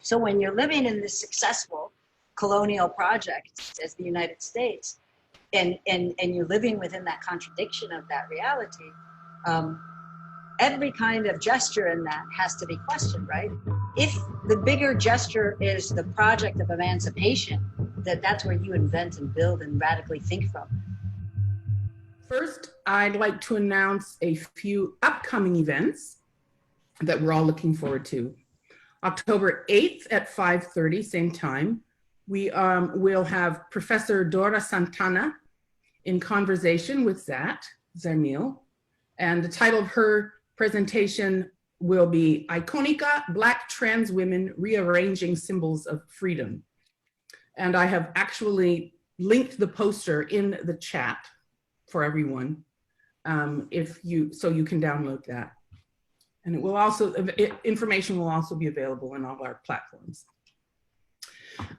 So when you're living in this successful colonial project as the United States, and you're living within that contradiction of that reality, every kind of gesture in that has to be questioned, right? If the bigger gesture is the project of emancipation, that's where you invent and build and radically think from. First, I'd like to announce a few upcoming events that we're all looking forward to. October 8th at 5:30, same time, we will have Professor Dora Santana in conversation with Zarmil, and the title of her presentation will be Iconica, Black Trans Women Rearranging Symbols of Freedom. And I have actually linked the poster in the chat for everyone, so you can download that. And it will also, information will also be available on all our platforms.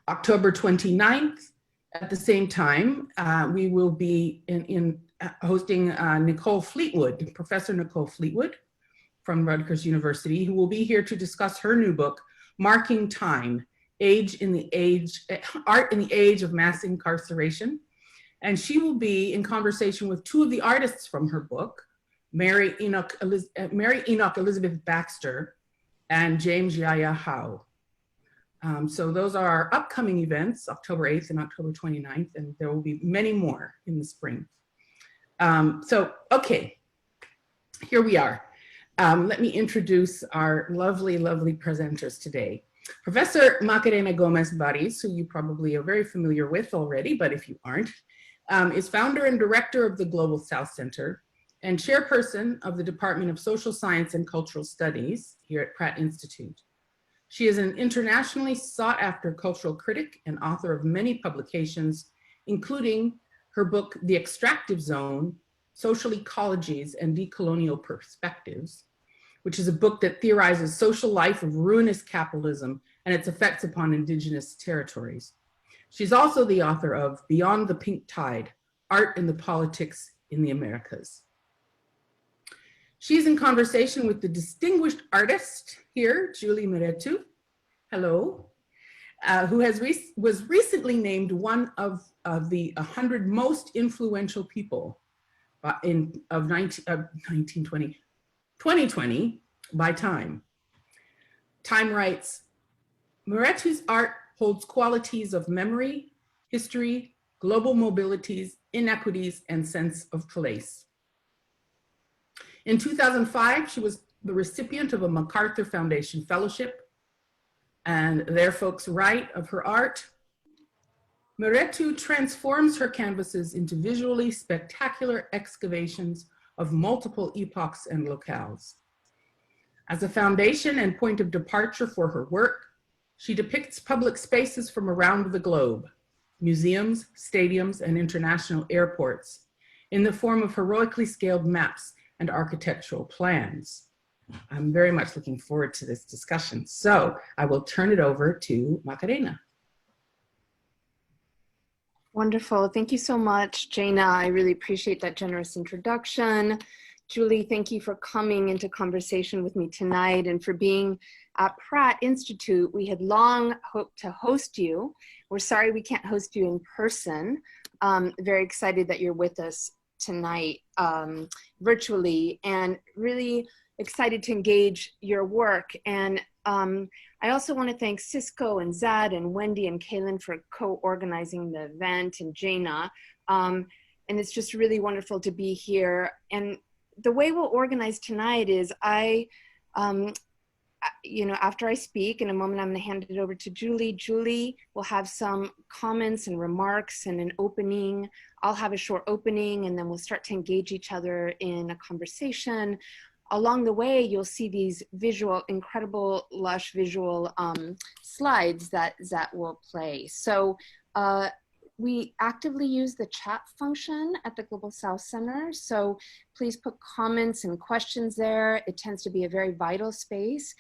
October 29th, at the same time, we will be hosting Nicole Fleetwood, Professor Nicole Fleetwood from Rutgers University, who will be here to discuss her new book, Marking Time, Art in the Age of Mass Incarceration. And she will be in conversation with two of the artists from her book, Mary Enoch Elizabeth Baxter and James Yaya Howe. So those are our upcoming events, October 8th and October 29th, and there will be many more in the spring. Okay, here we are. Let me introduce our lovely, lovely presenters today. Professor Macarena Barris, who you probably are very familiar with already, but if you aren't, is founder and director of the Global South Center and chairperson of the Department of Social Science and Cultural Studies here at Pratt Institute. She is an internationally sought after cultural critic and author of many publications, including her book, The Extractive Zone, Social Ecologies and Decolonial Perspectives, which is a book that theorizes social life of ruinous capitalism and its effects upon indigenous territories. She's also the author of Beyond the Pink Tide, Art and the Politics in the Americas. She's in conversation with the distinguished artist here, Julie Mehretu, hello, who was recently named one of the 100 most influential people of 2020 by Time. Time writes, Mehretu's art holds qualities of memory, history, global mobilities, inequities, and sense of place. In 2005, she was the recipient of a MacArthur Foundation Fellowship, and there folks write of her art. Mehretu transforms her canvases into visually spectacular excavations of multiple epochs and locales. As a foundation and point of departure for her work, she depicts public spaces from around the globe, museums, stadiums, and international airports, in the form of heroically scaled maps and architectural plans. I'm very much looking forward to this discussion. So I will turn it over to Macarena. Wonderful. Thank you so much, Jaina. I really appreciate that generous introduction. Julie, thank you for coming into conversation with me tonight and for being at Pratt Institute. We had long hoped to host you. We're sorry we can't host you in person. Very excited that you're with us tonight virtually, and really excited to engage your work. And I also want to thank Cisco and Zad and Wendy and Kaylin for co-organizing the event, and Jaina. And it's just really wonderful to be here. And the way we'll organize tonight is after I speak in a moment, I'm going to hand it over to Julie. Julie will have some comments and remarks and an opening. I'll have a short opening, and then we'll start to engage each other in a conversation. Along the way, you'll see these incredible, lush visual slides that will play. So we actively use the chat function at the Global South Center. So please put comments and questions there. It tends to be a very vital space.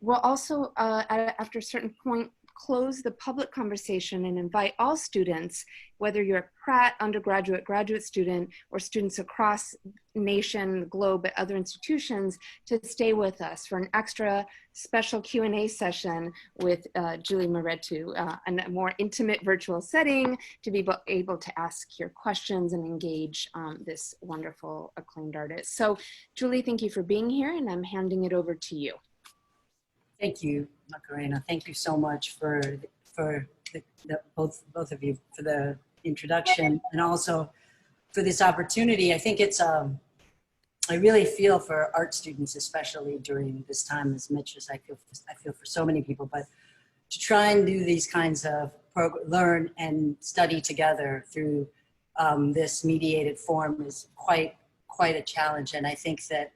We'll also, after a certain point, close the public conversation and invite all students, whether you're a Pratt undergraduate, graduate student, or students across nation, globe, at other institutions, to stay with us for an extra special Q&A session with Julie Mehretu in a more intimate virtual setting, to be able to ask your questions and engage this wonderful acclaimed artist. So Julie, thank you for being here, and I'm handing it over to you. Thank you, Macarena. Thank you so much for both of you for the introduction and also for this opportunity. I think it's I really feel for art students, especially during this time as much as I feel for so many people, but to try and do these kinds of learn and study together through this mediated form is quite a challenge. And I think that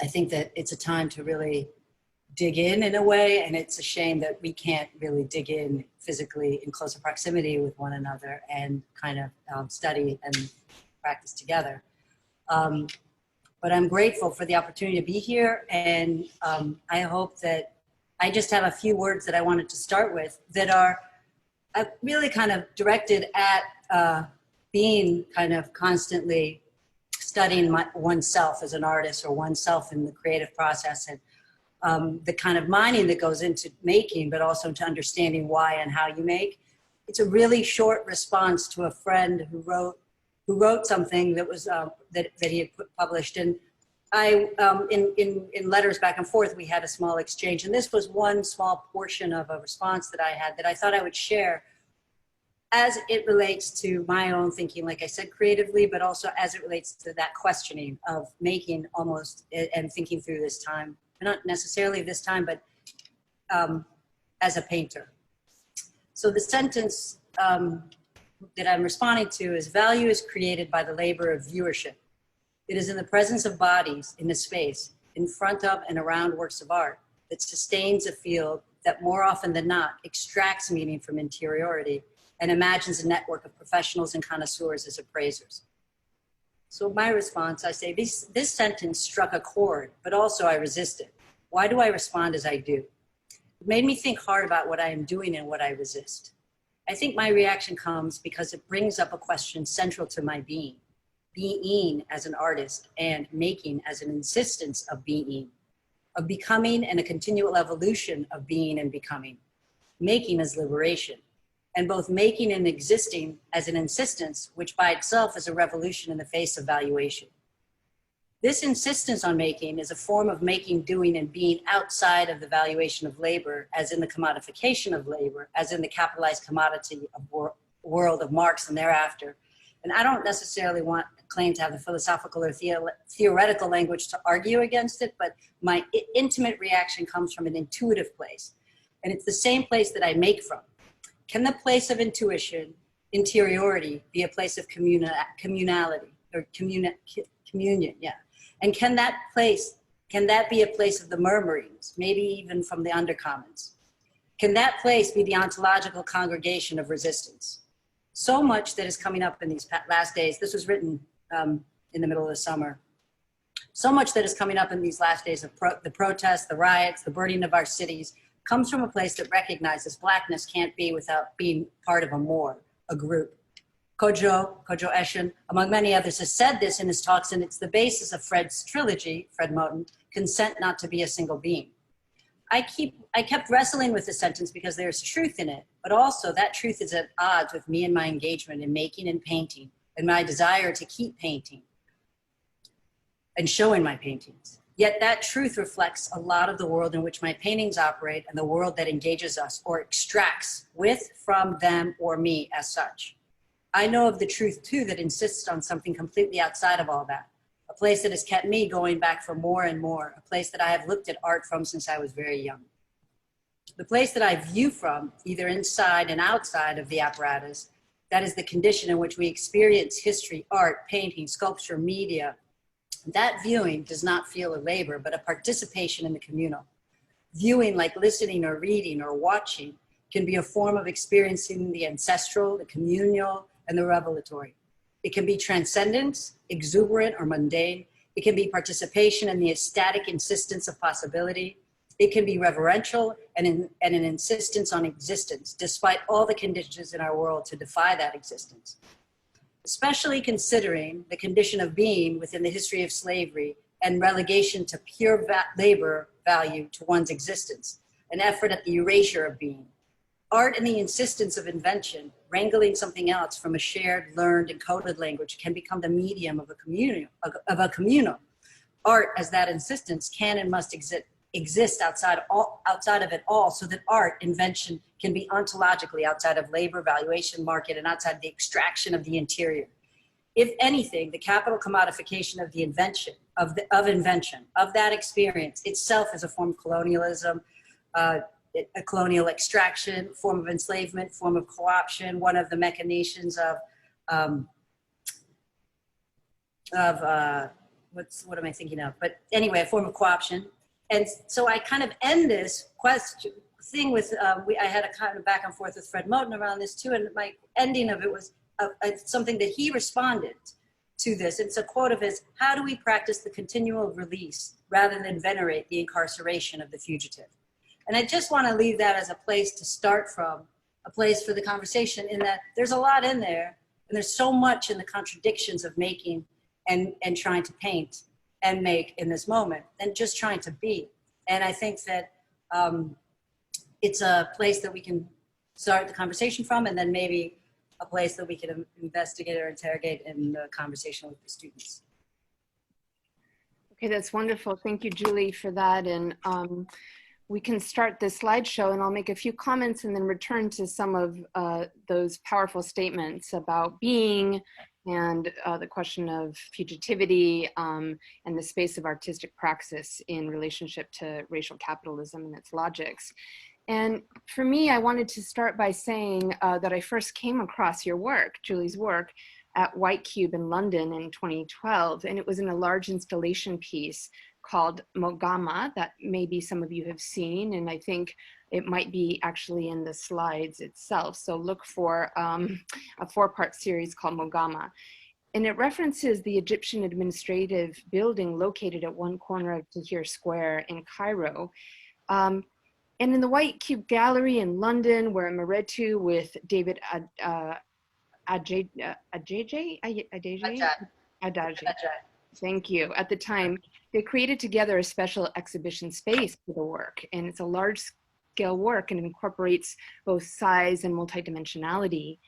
it's a time to really dig in a way, and it's a shame that we can't really dig in physically in closer proximity with one another and kind of study and practice together. But I'm grateful for the opportunity to be here, and I hope that I just have a few words that I wanted to start with that are really kind of directed at being kind of constantly studying oneself as an artist or oneself in the creative process, and the kind of mining that goes into making, but also into understanding why and how you make. It's a really short response to a friend who wrote something that was that he had published, and I in letters back and forth we had a small exchange, and this was one small portion of a response that I had that I thought I would share as it relates to my own thinking, like I said, creatively, but also as it relates to that questioning of making almost and thinking through this time. Not necessarily this time, but as a painter. So the sentence that I'm responding to is, value is created by the labor of viewership. It is in the presence of bodies in a space, in front of and around works of art, that sustains a field that more often than not extracts meaning from interiority and imagines a network of professionals and connoisseurs as appraisers. So my response, I say, this sentence struck a chord, but also I resisted. Why do I respond as I do? It made me think hard about what I am doing and what I resist. I think my reaction comes because it brings up a question central to my being as an artist and making as an insistence of being, of becoming and a continual evolution of being and becoming, making as liberation, and both making and existing as an insistence, which by itself is a revolution in the face of valuation. This insistence on making is a form of making, doing, and being outside of the valuation of labor, as in the commodification of labor, as in the capitalized commodity of world of Marx and thereafter. And I don't necessarily claim to have the philosophical or theoretical language to argue against it, but my intimate reaction comes from an intuitive place. And it's the same place that I make from. Can the place of intuition, interiority, be a place of communality or communion? Yeah. And can that be a place of the murmurings, maybe even from the undercommons? Can that place be the ontological congregation of resistance? So much that is coming up in these last days, this was written in the middle of the summer, so much that is coming up in these last days of the protests, the riots, the burning of our cities, comes from a place that recognizes Blackness can't be without being part of a group. Kojo Eshin, among many others, has said this in his talks, and it's the basis of Fred's trilogy, Fred Moten, Consent Not to Be a Single Being. I kept wrestling with the sentence because there's truth in it, but also that truth is at odds with me and my engagement in making and painting, and my desire to keep painting and showing my paintings. Yet that truth reflects a lot of the world in which my paintings operate and the world that engages us or extracts with, from, them, or me as such. I know of the truth too that insists on something completely outside of all that, a place that has kept me going back for more and more, a place that I have looked at art from since I was very young. The place that I view from, either inside and outside of the apparatus, that is the condition in which we experience history, art, painting, sculpture, media. That viewing does not feel a labor, but a participation in the communal. Viewing, like listening or reading or watching, can be a form of experiencing the ancestral, the communal, and the revelatory. It can be transcendent, exuberant, or mundane. It can be participation in the ecstatic insistence of possibility. It can be reverential and an insistence on existence, despite all the conditions in our world to defy that existence. Especially considering the condition of being within the history of slavery and relegation to pure labor value to one's existence, an effort at the erasure of being. Art and the insistence of invention, wrangling something else from a shared, learned, and coded language can become the medium of a communal. Art as that insistence can and must exist outside of it all, so that art, invention, can be ontologically outside of labor, valuation, market, and outside the extraction of the interior. If anything, the capital commodification of the invention, of that experience itself is a form of colonialism, a colonial extraction, form of enslavement, form of co-option, one of the machinations of what am I thinking of? But anyway, a form of co-option. And so I kind of end this thing with, I had a kind of back and forth with Fred Moten around this too, and my ending of it was something that he responded to this. It's a quote of his: "How do we practice the continual release rather than venerate the incarceration of the fugitive?" And I just want to leave that as a place to start from, a place for the conversation, in that there's a lot in there, and there's so much in the contradictions of making and trying to paint and make in this moment, and just trying to be. And I think that it's a place that we can start the conversation from, and then maybe a place that we can investigate or interrogate in the conversation with the students. Okay, that's wonderful. Thank you, Julie, for that. And we can start the slideshow, and I'll make a few comments and then return to some of those powerful statements about being, and the question of fugitivity, and the space of artistic praxis in relationship to racial capitalism and its logics. And for me, I wanted to start by saying that I first came across your work, Julie's work, at White Cube in London in 2012, and it was in a large installation piece called Mogama that maybe some of you have seen, and I think it might be actually in the slides itself. So look for a 4-part series called Mogama. And it references the Egyptian administrative building located at one corner of Tahrir Square in Cairo. And in the White Cube Gallery in London, where Mehretu with David Adjaye, thank you, at the time, they created together a special exhibition space for the work. And it's a large-scale work, and it incorporates both size and multidimensionality.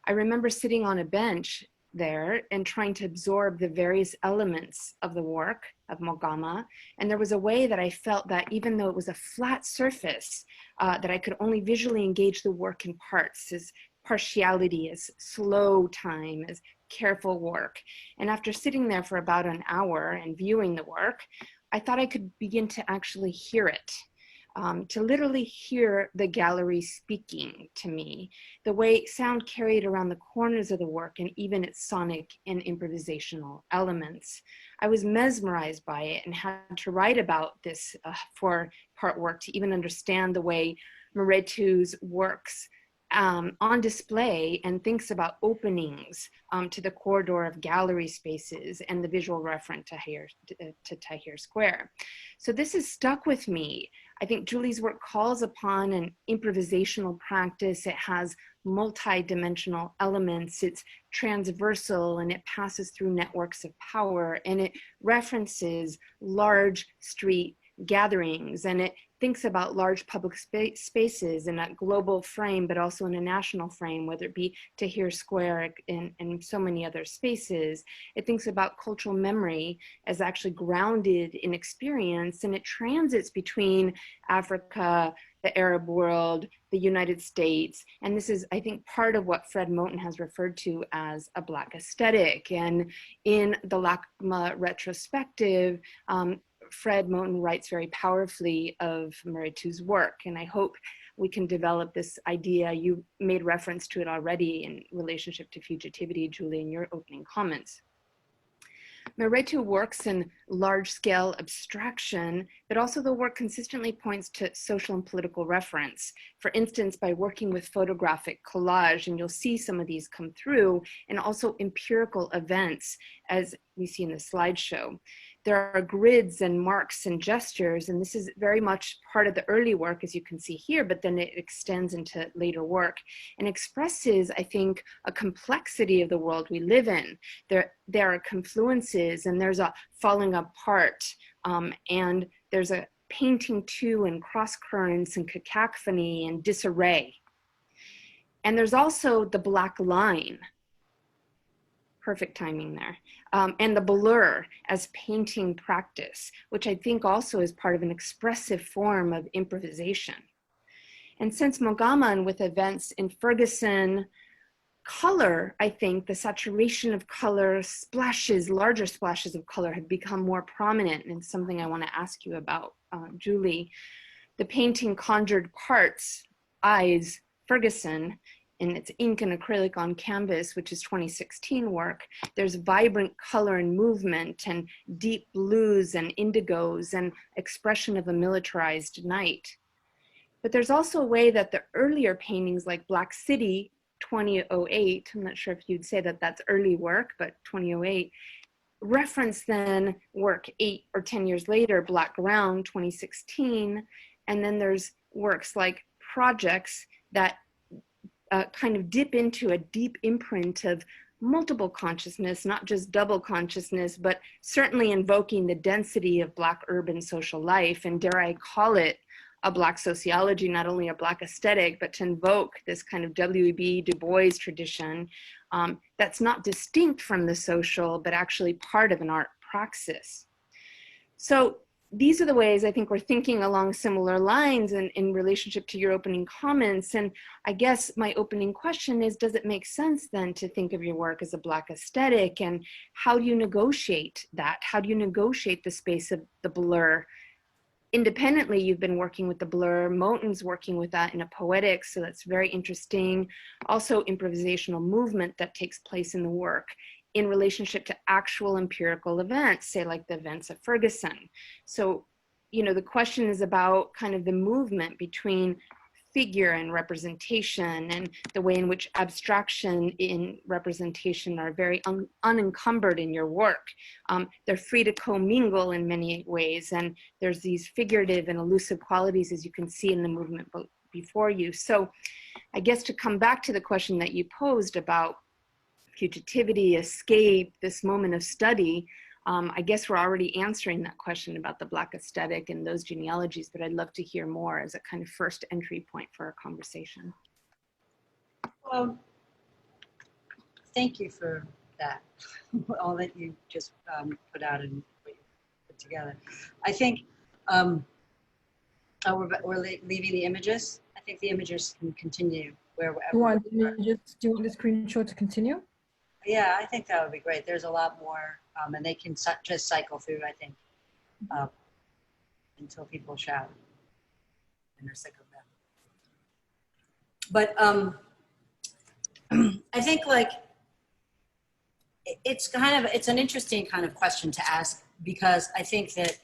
I remember sitting on a bench there and trying to absorb the various elements of the work of Mogama. And there was a way that I felt that even though it was a flat surface, that I could only visually engage the work in parts, as partiality, as slow time, as careful work. And after sitting there for about an hour and viewing the work, I thought I could begin to actually hear it. To literally hear the gallery speaking to me, the way sound carried around the corners of the work and even its sonic and improvisational elements. I was mesmerized by it and had to write about this 4-part work to even understand the way Mehretu's works on display and thinks about openings to the corridor of gallery spaces and the visual reference to Tahrir Square. So this has stuck with me. I think Julie's work calls upon an improvisational practice. It has multi-dimensional elements. It's transversal, and it passes through networks of power, and it references large street gatherings, and it thinks about large public spaces in a global frame, but also in a national frame, whether it be Tahrir Square and so many other spaces. It thinks about cultural memory as actually grounded in experience, and it transits between Africa, the Arab world, the United States. And this is, I think, part of what Fred Moten has referred to as a Black aesthetic. And in the LACMA retrospective, Fred Moten writes very powerfully of Mehretu's work, and I hope we can develop this idea. You made reference to it already in relationship to fugitivity, Julie, in your opening comments. Mehretu works in large-scale abstraction, but also the work consistently points to social and political reference. For instance, by working with photographic collage, and you'll see some of these come through, and also empirical events, as we see in the slideshow. there are grids and marks and gestures, and this is very much part of the early work, as you can see here, but then it extends into later work and expresses, I think, a complexity of the world we live in. There are confluences, and there's a falling apart, and there's a painting to and cross currents and cacophony and disarray. And there's also the black line, perfect timing there, and the blur as painting practice, which I think also is part of an expressive form of improvisation. And since Mogama and with events in Ferguson, color, I think the saturation of color, splashes, larger splashes of color have become more prominent, and it's something I want to ask you about, Julie. The painting conjured parts, eyes, Ferguson, and it's ink and acrylic on canvas, which is 2016 work. There's vibrant color and movement and deep blues and indigos and expression of a militarized night. But there's also a way that the earlier paintings like Black City, 2008, I'm not sure if you'd say that that's early work, but 2008, reference then work 8 or 10 years later, Black Ground, 2016, and then there's works like Projects that kind of dip into a deep imprint of multiple consciousness, not just double consciousness, but certainly invoking the density of Black urban social life, and dare I call it a Black sociology, not only a Black aesthetic, but to invoke this kind of W.E.B. Du Bois tradition that's not distinct from the social, but actually part of an art praxis. So these are the ways I think we're thinking along similar lines in relationship to your opening comments. And I guess my opening question is, does it make sense then to think of your work as a Black aesthetic? And how do you negotiate that? How do you negotiate the space of the blur? Independently, you've been working with the blur. Moten's working with that in a poetics, so that's very interesting. Also, improvisational movement that takes place in the work in relationship to actual empirical events, say like the events of Ferguson. So, you know, the question is about kind of the movement between figure and representation, and the way in which abstraction in representation are very unencumbered in your work. They're free to commingle in many ways, and there's these figurative and elusive qualities, as you can see in the movement before you. So I guess to come back to the question that you posed about fugitivity, escape, this moment of study, I guess we're already answering that question about the Black aesthetic and those genealogies, but I'd love to hear more as a kind of first entry point for our conversation. Well, thank you for that, all that you just put out and what you put together. I think we're leaving the images. I think the images can continue wherever. Do you want the images? Do you want the screenshot to continue? Yeah, I think that would be great. There's a lot more, and they can just cycle through, I think, until people shout and they're sick of them. But I think like it's an interesting kind of question to ask, because I think that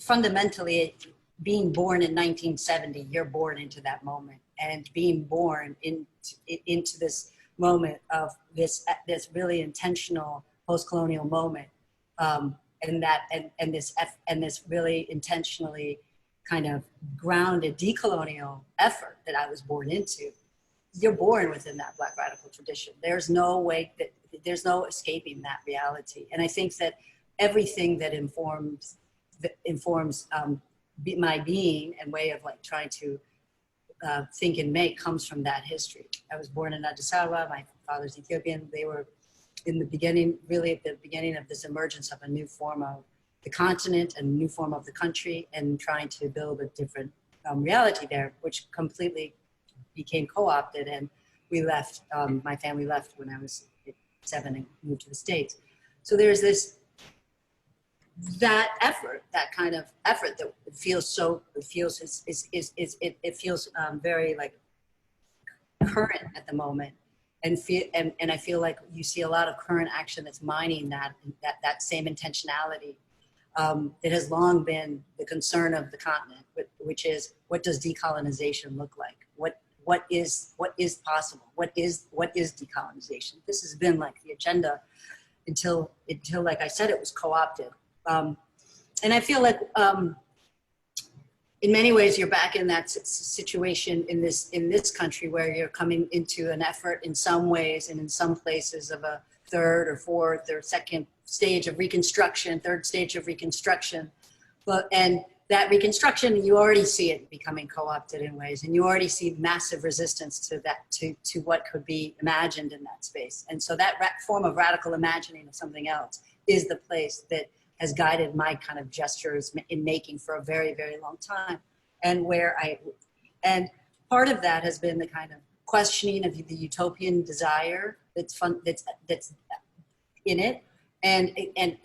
fundamentally, being born in 1970, you're born into that moment, and being born into this moment of this really intentional post-colonial moment, and this really intentionally kind of grounded decolonial effort that I was born into. You're born within that Black radical tradition. There's no escaping that reality. And I think that everything that informs my being and way of like trying to think and make comes from that history. I was born in Addis Ababa. My father's Ethiopian. They were in the beginning, really at the beginning of this emergence of a new form of the continent and a new form of the country, and trying to build a different reality there, which completely became co-opted. And we left, my family left when I was 7 and moved to the States. So there's that effort, that kind of effort that feels very like current at the moment, and I feel like you see a lot of current action that's mining that same intentionality that has long been the concern of the continent, which is, what does decolonization look like? What is possible? What is decolonization? This has been like the agenda until like I said, it was co-opted. And I feel like in many ways you're back in that situation in this country where you're coming into an effort in some ways and in some places of a third or fourth or second stage of reconstruction, third stage of reconstruction. And that reconstruction, you already see it becoming co-opted in ways, and you already see massive resistance to that, to what could be imagined in that space. And so that form of radical imagining of something else is the place that has guided my kind of gestures in making for a very, very long time. And and part of that has been the kind of questioning of the utopian desire that's in it, and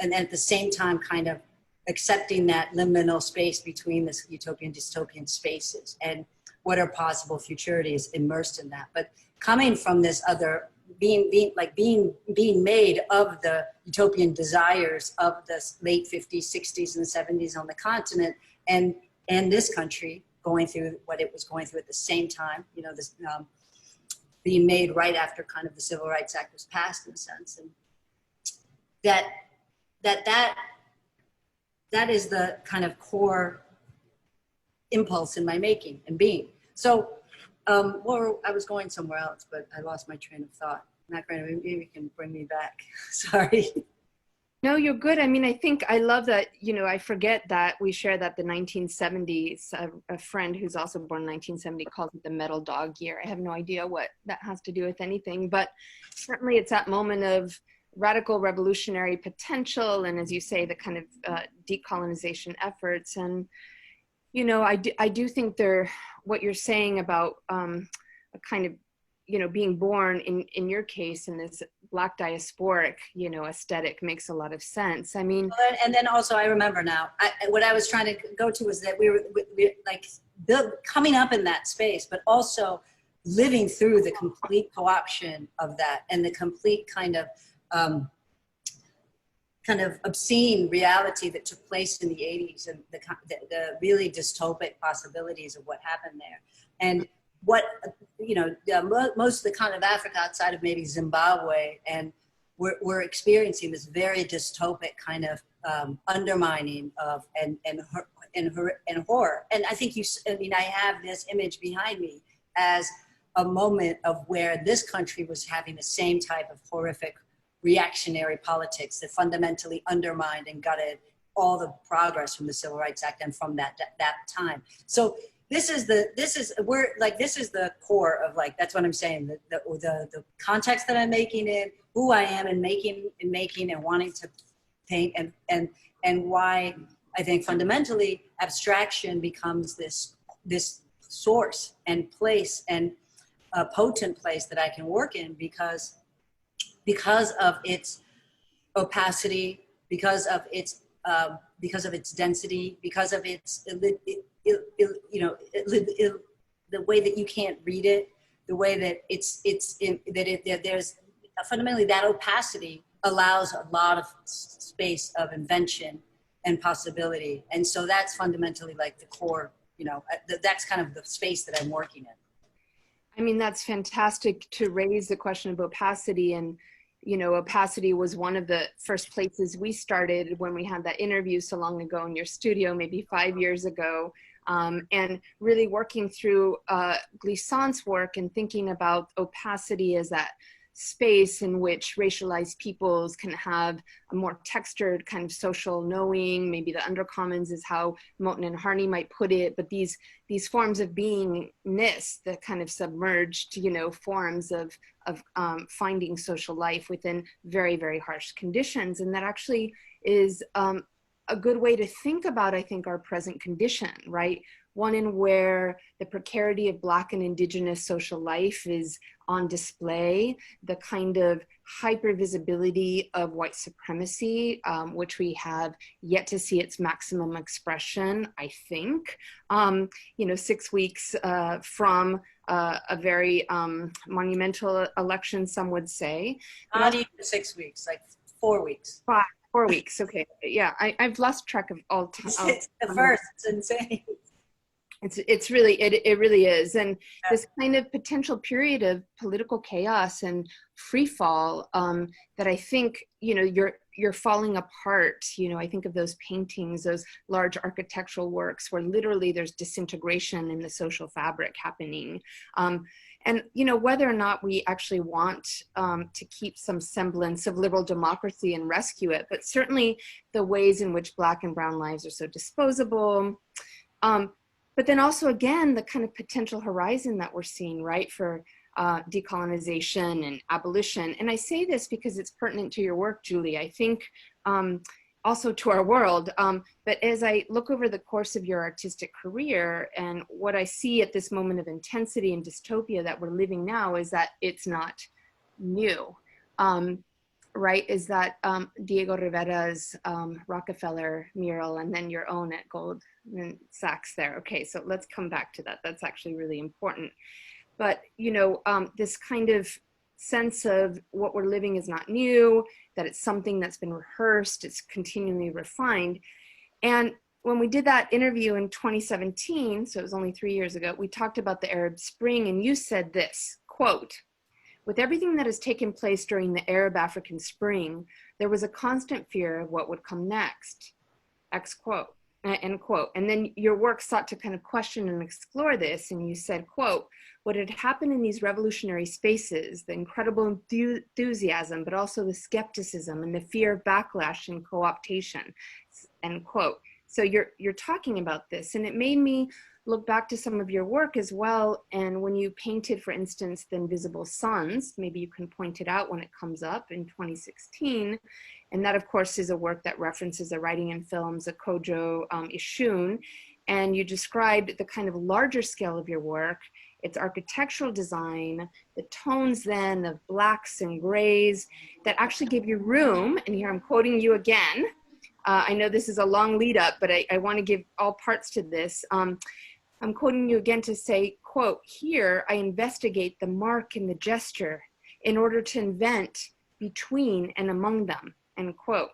at the same time kind of accepting that liminal space between this utopian dystopian spaces and what are possible futurities immersed in that. But coming from this other being made of the utopian desires of the late 50s, 60s, and 70s on the continent, and this country going through what it was going through at the same time, you know, this being made right after kind of the Civil Rights Act was passed in a sense, and that is the kind of core impulse in my making and being. So, well, I was going somewhere else, but I lost my train of thought. Macarena, maybe you can bring me back. Sorry. No, you're good. I mean, I think I love that, you know, I forget that we share that the 1970s, a friend who's also born in 1970 calls it the metal dog year. I have no idea what that has to do with anything, but certainly it's that moment of radical revolutionary potential, and as you say, the kind of decolonization efforts. And you know, I do think what you're saying about a kind of, you know, being born in your case in this Black diasporic, you know, aesthetic makes a lot of sense. I mean, and then also I remember now, what I was trying to go to was that we were like coming up in that space, but also living through the complete co-option of that and the complete kind of obscene reality that took place in the 80s and the really dystopic possibilities of what happened there. And what, you know, most of the continent of Africa outside of maybe Zimbabwe, and we're experiencing this very dystopic kind of undermining of and horror. And I think I have this image behind me as a moment of where this country was having the same type of horrific reactionary politics that fundamentally undermined and gutted all the progress from the Civil Rights Act and from that time. So this is the core of, like, that's what I'm saying, the context that I'm making in, who I am and making and wanting to paint, and why I think fundamentally abstraction becomes this source and place and a potent place that I can work in because of its opacity, because of its density, because of its the way that you can't read it, the way that there's fundamentally that opacity allows a lot of space of invention and possibility, and so that's fundamentally like the core. You know, that's kind of the space that I'm working in. I mean, that's fantastic to raise the question of opacity. And, you know, opacity was one of the first places we started when we had that interview so long ago in your studio, maybe 5 years ago, and really working through Glissant's work and thinking about opacity as that space in which racialized peoples can have a more textured kind of social knowing. Maybe the undercommons is how Moten and Harney might put it, but these forms of beingness, the kind of submerged, you know, forms of finding social life within very, very harsh conditions. And that actually is a good way to think about, I think, our present condition, right? One in where the precarity of Black and Indigenous social life is on display, the kind of hypervisibility of white supremacy, which we have yet to see its maximum expression, I think. 6 weeks from a very monumental election, some would say. Not even 6 weeks, like 4 weeks. 4 weeks, okay. Yeah, I've lost track of all time. The first, it's insane. It's really, it really is. And this kind of potential period of political chaos and free fall that I think, you know, you're falling apart. You know, I think of those paintings, those large architectural works where literally there's disintegration in the social fabric happening. And, you know, whether or not we actually want to keep some semblance of liberal democracy and rescue it, but certainly the ways in which Black and brown lives are so disposable. But then also, again, the kind of potential horizon that we're seeing, right, for decolonization and abolition. And I say this because it's pertinent to your work, Julie. I think also to our world. But as I look over the course of your artistic career and what I see at this moment of intensity and dystopia that we're living now is that it's not new. Right, is that Diego Rivera's Rockefeller mural and then your own at Goldman Sachs there. Okay, so let's come back to that. That's actually really important. But, you know, this kind of sense of what we're living is not new, that it's something that's been rehearsed, it's continually refined. And when we did that interview in 2017, so it was only 3 years ago, we talked about the Arab Spring and you said this, quote, "With everything that has taken place during the Arab-African Spring, there was a constant fear of what would come next." X quote, end quote. And then your work sought to kind of question and explore this. And you said, quote, "What had happened in these revolutionary spaces, the incredible enthusiasm, but also the skepticism and the fear of backlash and co-optation," end quote. So you're talking about this, and it made me look back to some of your work as well. And when you painted, for instance, The Invisible Sons, maybe you can point it out when it comes up in 2016. And that, of course, is a work that references the writing and films of Kojo Ishun. And you described the kind of larger scale of your work, its architectural design, the tones then of blacks and grays that actually give you room. And here I'm quoting you again. I know this is a long lead up, but I want to give all parts to this. I'm quoting you again to say, quote, "Here I investigate the mark and the gesture in order to invent between and among them," end quote.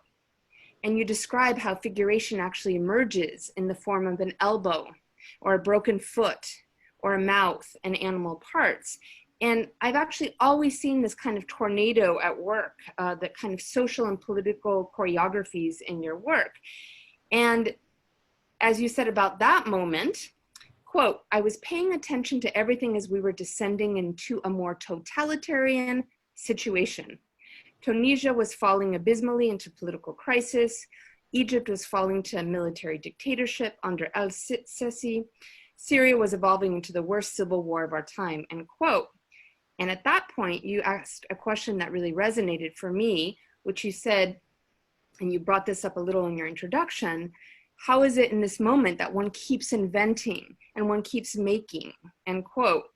And you describe how figuration actually emerges in the form of an elbow or a broken foot or a mouth and animal parts. And I've actually always seen this kind of tornado at work, the kind of social and political choreographies in your work. And as you said about that moment, quote, "I was paying attention to everything as we were descending into a more totalitarian situation. Tunisia was falling abysmally into political crisis. Egypt was falling to a military dictatorship under al-Sisi. Syria was evolving into the worst civil war of our time," end quote. And at that point, you asked a question that really resonated for me, which you said, and you brought this up a little in your introduction, how is it in this moment that one keeps inventing and one keeps making, end quote.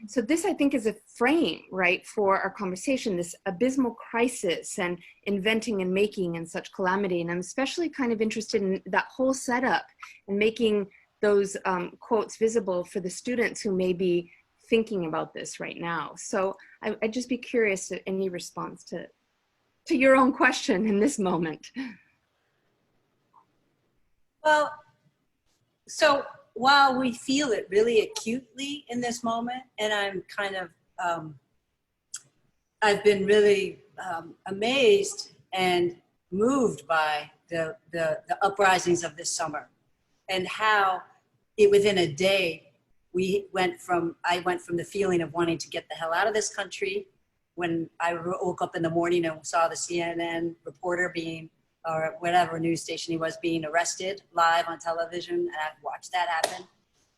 So this, I think, is a frame, right, for our conversation, this abysmal crisis and inventing and making and such calamity. And I'm especially kind of interested in that whole setup and making those quotes visible for the students who may be thinking about this right now. So I'd just be curious to any response to your own question in this moment. Well, so while we feel it really acutely in this moment, and I'm kind of, I've been really amazed and moved by the uprisings of this summer and how within a day, I went from the feeling of wanting to get the hell out of this country when I woke up in the morning and saw the CNN reporter or whatever news station he was being arrested live on television, and I watched that happen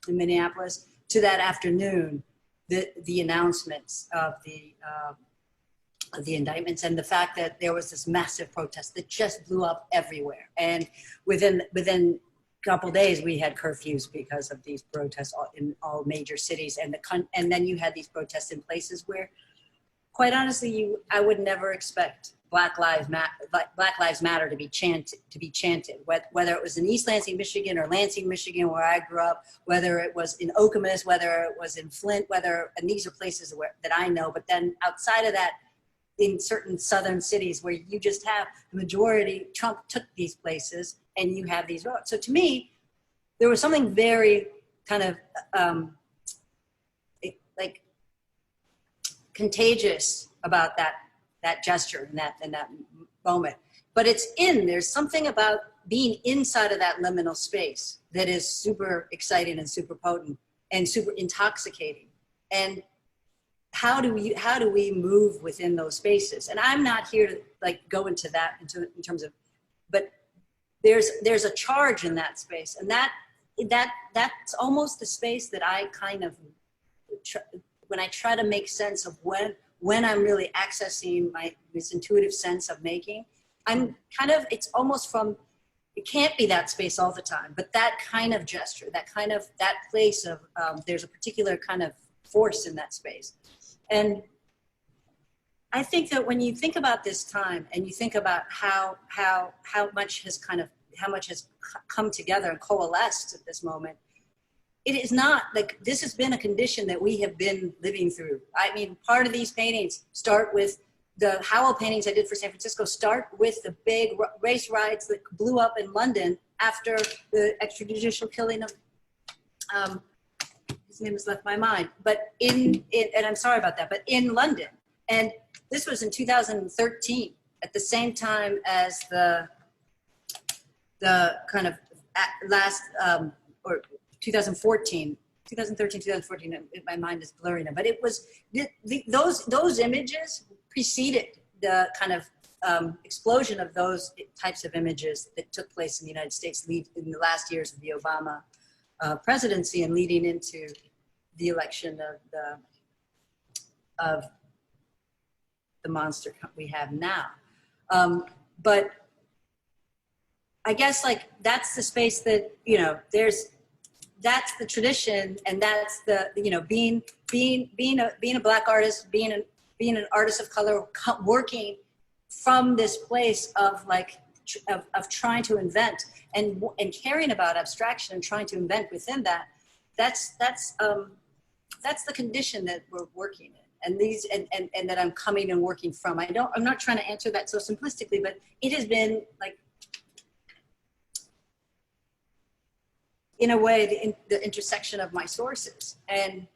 in Minneapolis, to that afternoon, the announcements of the indictments and the fact that there was this massive protest that just blew up everywhere. And within a couple of days, we had curfews because of these protests in all major cities. And then you had these protests in places where, quite honestly, I would never expect Black Lives Matter to be chanted, whether it was in East Lansing, Michigan, or Lansing, Michigan, where I grew up, whether it was in Okemos, whether it was in Flint, and these are places that I know. But then outside of that, in certain southern cities where you just have the majority, Trump took these places, and you have these roads. So to me, there was something very kind of like contagious about that gesture and that moment. But there's something about being inside of that liminal space that is super exciting and super potent and super intoxicating. And how do we move within those spaces? And I'm not here to like go into that in terms of, but there's a charge in that space, and that's almost the space that I kind of when I try to make sense of when I'm really accessing this intuitive sense of making. I'm kind of, it's almost from, it can't be that space all the time, but that kind of gesture, that place of, there's a particular kind of force in that space. And I think that when you think about this time and you think about how much has come together and coalesced at this moment, it is not like, this has been a condition that we have been living through. I mean, part of these paintings start with the Howell paintings I did for San Francisco, start with the big race riots that blew up in London after the extrajudicial killing of, his name has left my mind, but and I'm sorry about that, but in London. And this was in 2013, at the same time as the kind of last, or 2013, 2014, my mind is blurry now, but it was, those images preceded the kind of explosion of those types of images that took place in the United States in the last years of the Obama presidency and leading into the election of the monster we have now. But I guess like that's the space that, you know, that's the tradition, and that's the, you know, being a Black artist, being an artist of color, working from this place of like of trying to invent and caring about abstraction and trying to invent within that. That's the condition that we're working in, and that I'm coming and working from. I'm not trying to answer that so simplistically, but it has been like, in a way, the intersection of my sources. And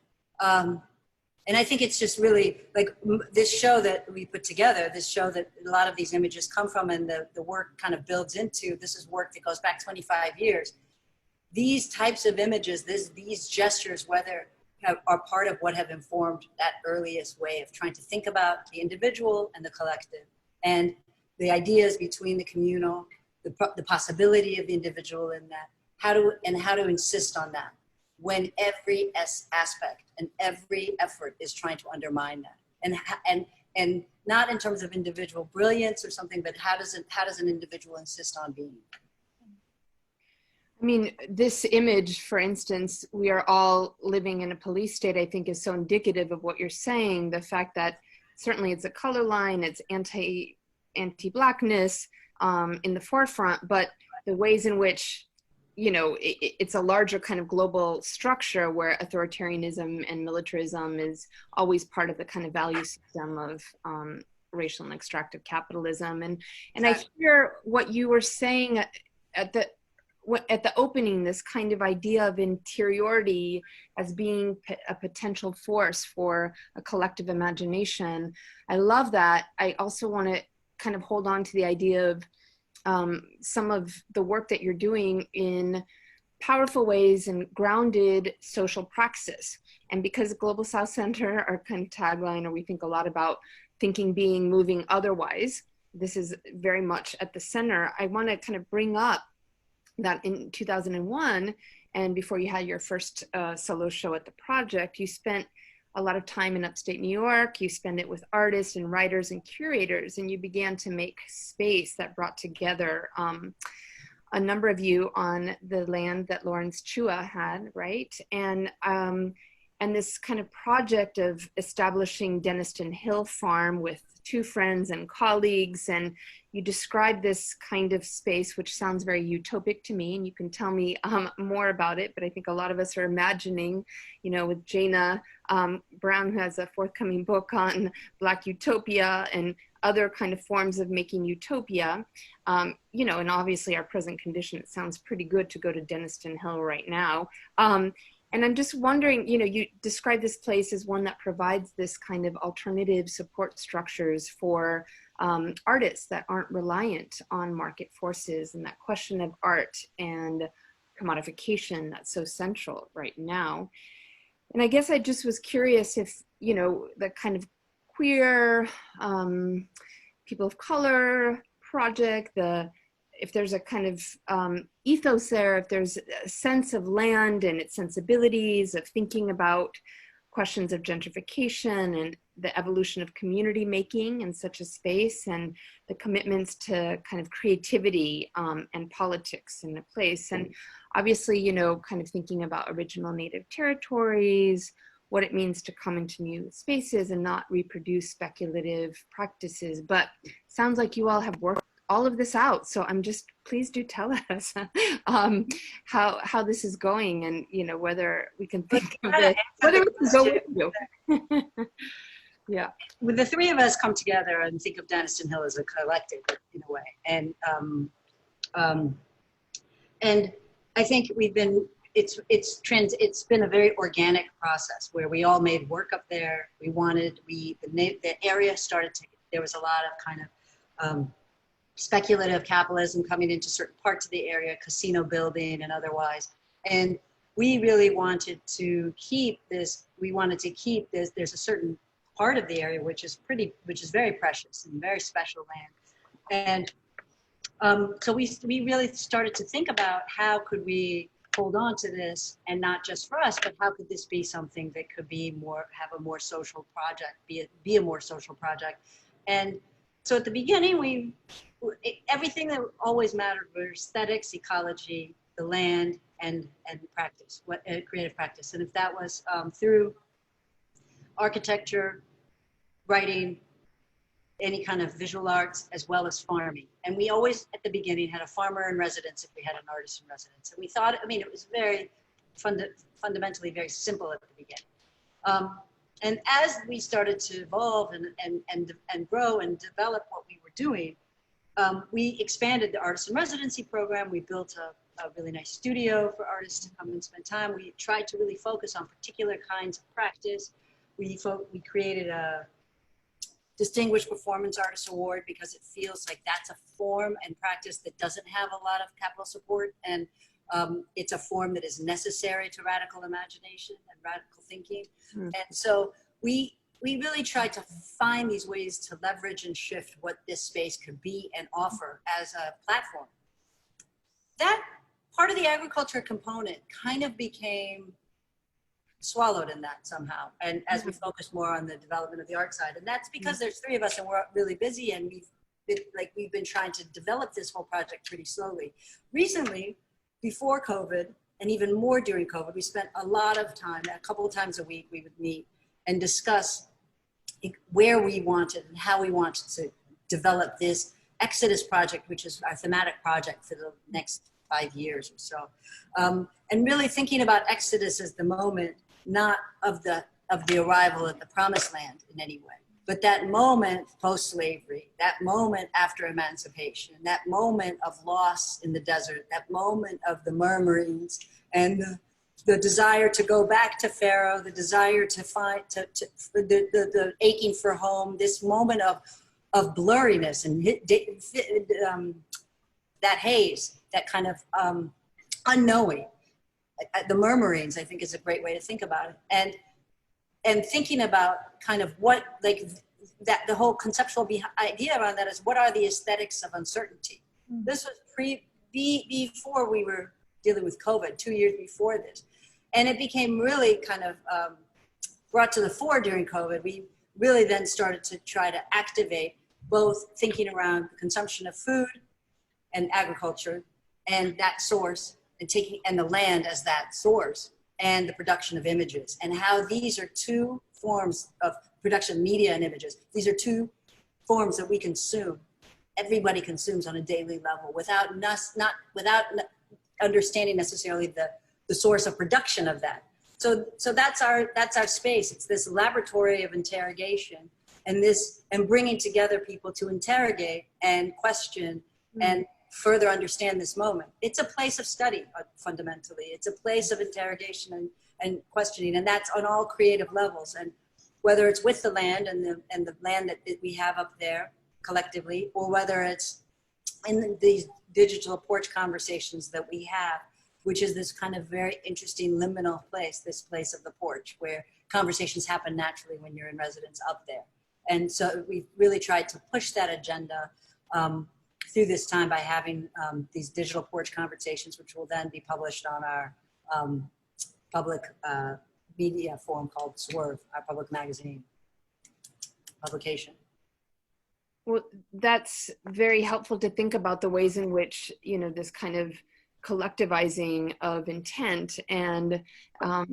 I think it's just really like this show that we put together, this show that a lot of these images come from, and the work kind of builds into, this is work that goes back 25 years. These types of images, these gestures, are part of what have informed that earliest way of trying to think about the individual and the collective, and the ideas between the communal, the possibility of the individual in that, how to insist on that when every aspect and every effort is trying to undermine that, and not in terms of individual brilliance or something, but how does an individual insist on being? I mean, this image, for instance, we are all living in a police state, I think is so indicative of what you're saying. The fact that certainly it's a color line, it's anti-Blackness in the forefront, but the ways in which, you know, it's a larger kind of global structure where authoritarianism and militarism is always part of the kind of value system of racial and extractive capitalism. And I hear what you were saying at the opening, this kind of idea of interiority as being a potential force for a collective imagination. I love that. I also want to kind of hold on to the idea of some of the work that you're doing in powerful ways and grounded social praxis. And because Global South Center, our kind of tagline, or we think a lot about thinking, being, moving, otherwise, this is very much at the center. I want to kind of bring up that in 2001, and before you had your first solo show at the project, you spent a lot of time in upstate New York. You spend it with artists and writers and curators, and you began to make space that brought together a number of you on the land that Lawrence Chua had, right? And this kind of project of establishing Denniston Hill Farm with two friends and colleagues, and you describe this kind of space, which sounds very utopic to me, and you can tell me more about it, but I think a lot of us are imagining, you know, with Jana Brown, who has a forthcoming book on Black utopia and other kind of forms of making utopia, you know, and obviously our present condition, it sounds pretty good to go to Denniston Hill right now. And I'm just wondering, you know, you describe this place as one that provides this kind of alternative support structures for artists that aren't reliant on market forces, and that question of art and commodification that's so central right now. And I guess I just was curious if, you know, the kind of queer, people of color project, if there's a kind of ethos there, if there's a sense of land and its sensibilities, of thinking about questions of gentrification and the evolution of community making in such a space, and the commitments to kind of creativity and politics in the place. And obviously, you know, kind of thinking about original native territories, what it means to come into new spaces and not reproduce speculative practices. But sounds like you all have worked all of this out. So I'm just, please do tell us how this is going, and, you know, whether we can think of it, whether we can go with you. Yeah. With the three of us come together and think of Denniston Hill as a collective in a way. And I think we've been, it's been a very organic process where we all made work up there. The area started to, there was a lot of kind of speculative capitalism coming into certain parts of the area, casino building and otherwise. And we really wanted to keep this, there's a certain part of the area which is very precious and very special land. And so we really started to think about how could we hold on to this, and not just for us, but how could this be something that could be more, have a more social project, be a more social project. And so at the beginning, everything that always mattered were aesthetics, ecology, the land, and practice, creative practice. And if that was through architecture, writing, any kind of visual arts, as well as farming. And we always, at the beginning, had a farmer in residence if we had an artist in residence. And we thought, I mean, it was very fundamentally very simple at the beginning. And as we started to evolve and grow and develop what we were doing, we expanded the artist in residency program. We built a really nice studio for artists to come and spend time. We tried to really focus on particular kinds of practice. We created a Distinguished Performance Artist Award because it feels like that's a form and practice that doesn't have a lot of capital support, and it's a form that is necessary to radical imagination and radical thinking. And so we really tried to find these ways to leverage and shift what this space could be and offer as a platform. That part of the agriculture component kind of became swallowed in that somehow, and as we focus more on the development of the art side. And that's because there's three of us and we're really busy, and we've been trying to develop this whole project pretty slowly. Recently, before COVID, and even more during COVID, we spent a lot of time, a couple of times a week, we would meet and discuss where we wanted and how we wanted to develop this Exodus project, which is our thematic project for the next 5 years or so. And really thinking about Exodus as the moment, not of the arrival at the promised land in any way, but that moment post-slavery, that moment after emancipation, that moment of loss in the desert, that moment of the murmurings and the desire to go back to Pharaoh, the desire to find, the aching for home, this moment of blurriness and that haze, that kind of unknowing. The murmurings, I think, is a great way to think about it. And thinking about kind of what, like, that the whole conceptual idea around that is, what are the aesthetics of uncertainty? This was before we were dealing with COVID, 2 years before this. And it became really kind of brought to the fore during COVID. We really then started to try to activate both thinking around the consumption of food and agriculture and that source, and the land as that source, and the production of images, and how these are two forms of production of media and images. These are two forms that we consume. Everybody consumes on a daily level without understanding necessarily the source of production of that. So that's our space. It's this laboratory of interrogation, and bringing together people to interrogate and question and further understand this moment. It's a place of study, fundamentally. It's a place of interrogation and questioning, and that's on all creative levels. And whether it's with the land and the land that we have up there collectively, or whether it's in these digital porch conversations that we have, which is this kind of very interesting liminal place, this place of the porch, where conversations happen naturally when you're in residence up there. And so we've really tried to push that agenda through this time by having these digital porch conversations, which will then be published on our public media forum called Swerve, our public magazine publication. Well, that's very helpful to think about the ways in which, you know, this kind of collectivizing of intent and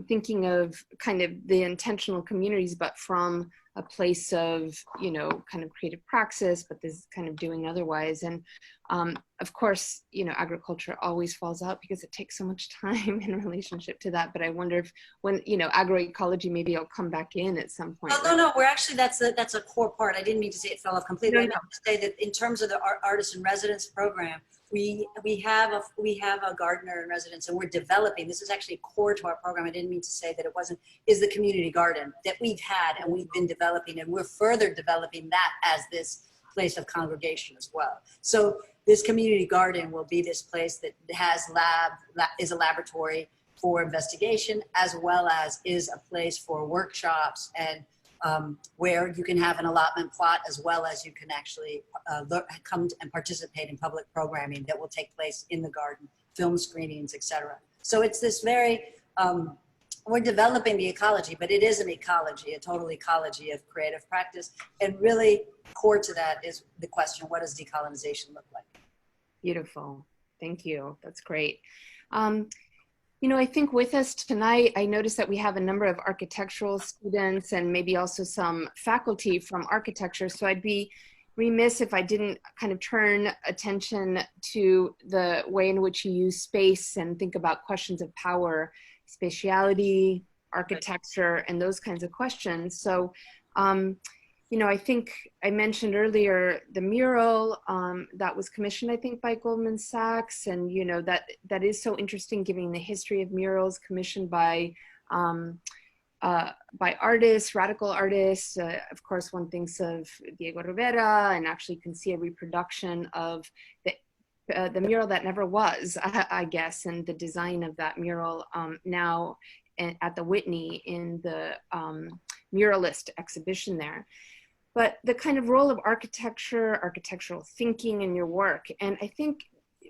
thinking of kind of the intentional communities, but from a place of, you know, kind of creative praxis, but this kind of doing otherwise. And of course, you know, agriculture always falls out because it takes so much time in relationship to that. But I wonder if when, you know, agroecology, maybe it'll come back in at some point. Oh, no, we're actually, that's a core part. I didn't mean to say it fell off completely. No, I meant to say that in terms of the artist in residence program, we have a gardener in residence, and we're developing. This is actually core to our program. I didn't mean to say that it wasn't. Is the community garden that we've had and we've been developing, and we're further developing that as this place of congregation as well. So this community garden will be this place that has is a laboratory for investigation, as well as is a place for workshops and where you can have an allotment plot, as well as you can actually come and participate in public programming that will take place in the garden, film screenings, etc. So it's this very, we're developing the ecology, but it is an ecology, a total ecology of creative practice. And really core to that is the question, what does decolonization look like? Beautiful. Thank you. That's great. You know, I think with us tonight, I noticed that we have a number of architectural students and maybe also some faculty from architecture. So I'd be remiss if I didn't kind of turn attention to the way in which you use space and think about questions of power, spatiality, architecture, and those kinds of questions. So, you know, I think I mentioned earlier the mural that was commissioned, I think, by Goldman Sachs. And, you know, that is so interesting, given the history of murals commissioned by artists, radical artists. Of course, one thinks of Diego Rivera, and actually can see a reproduction of the mural that never was, I guess, and the design of that mural now at the Whitney in the muralist exhibition there. But the kind of role of architecture, architectural thinking in your work. And I think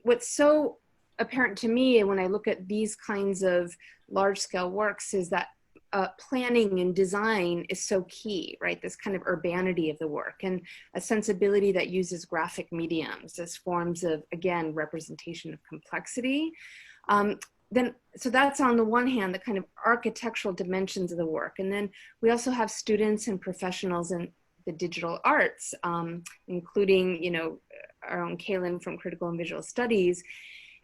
what's so apparent to me when I look at these kinds of large scale works is that planning and design is so key, right? This kind of urbanity of the work and a sensibility that uses graphic mediums as forms of, again, representation of complexity. So that's on the one hand, the kind of architectural dimensions of the work. And then we also have students and professionals in the digital arts, including, you know, our own Kaylin from Critical and Visual Studies.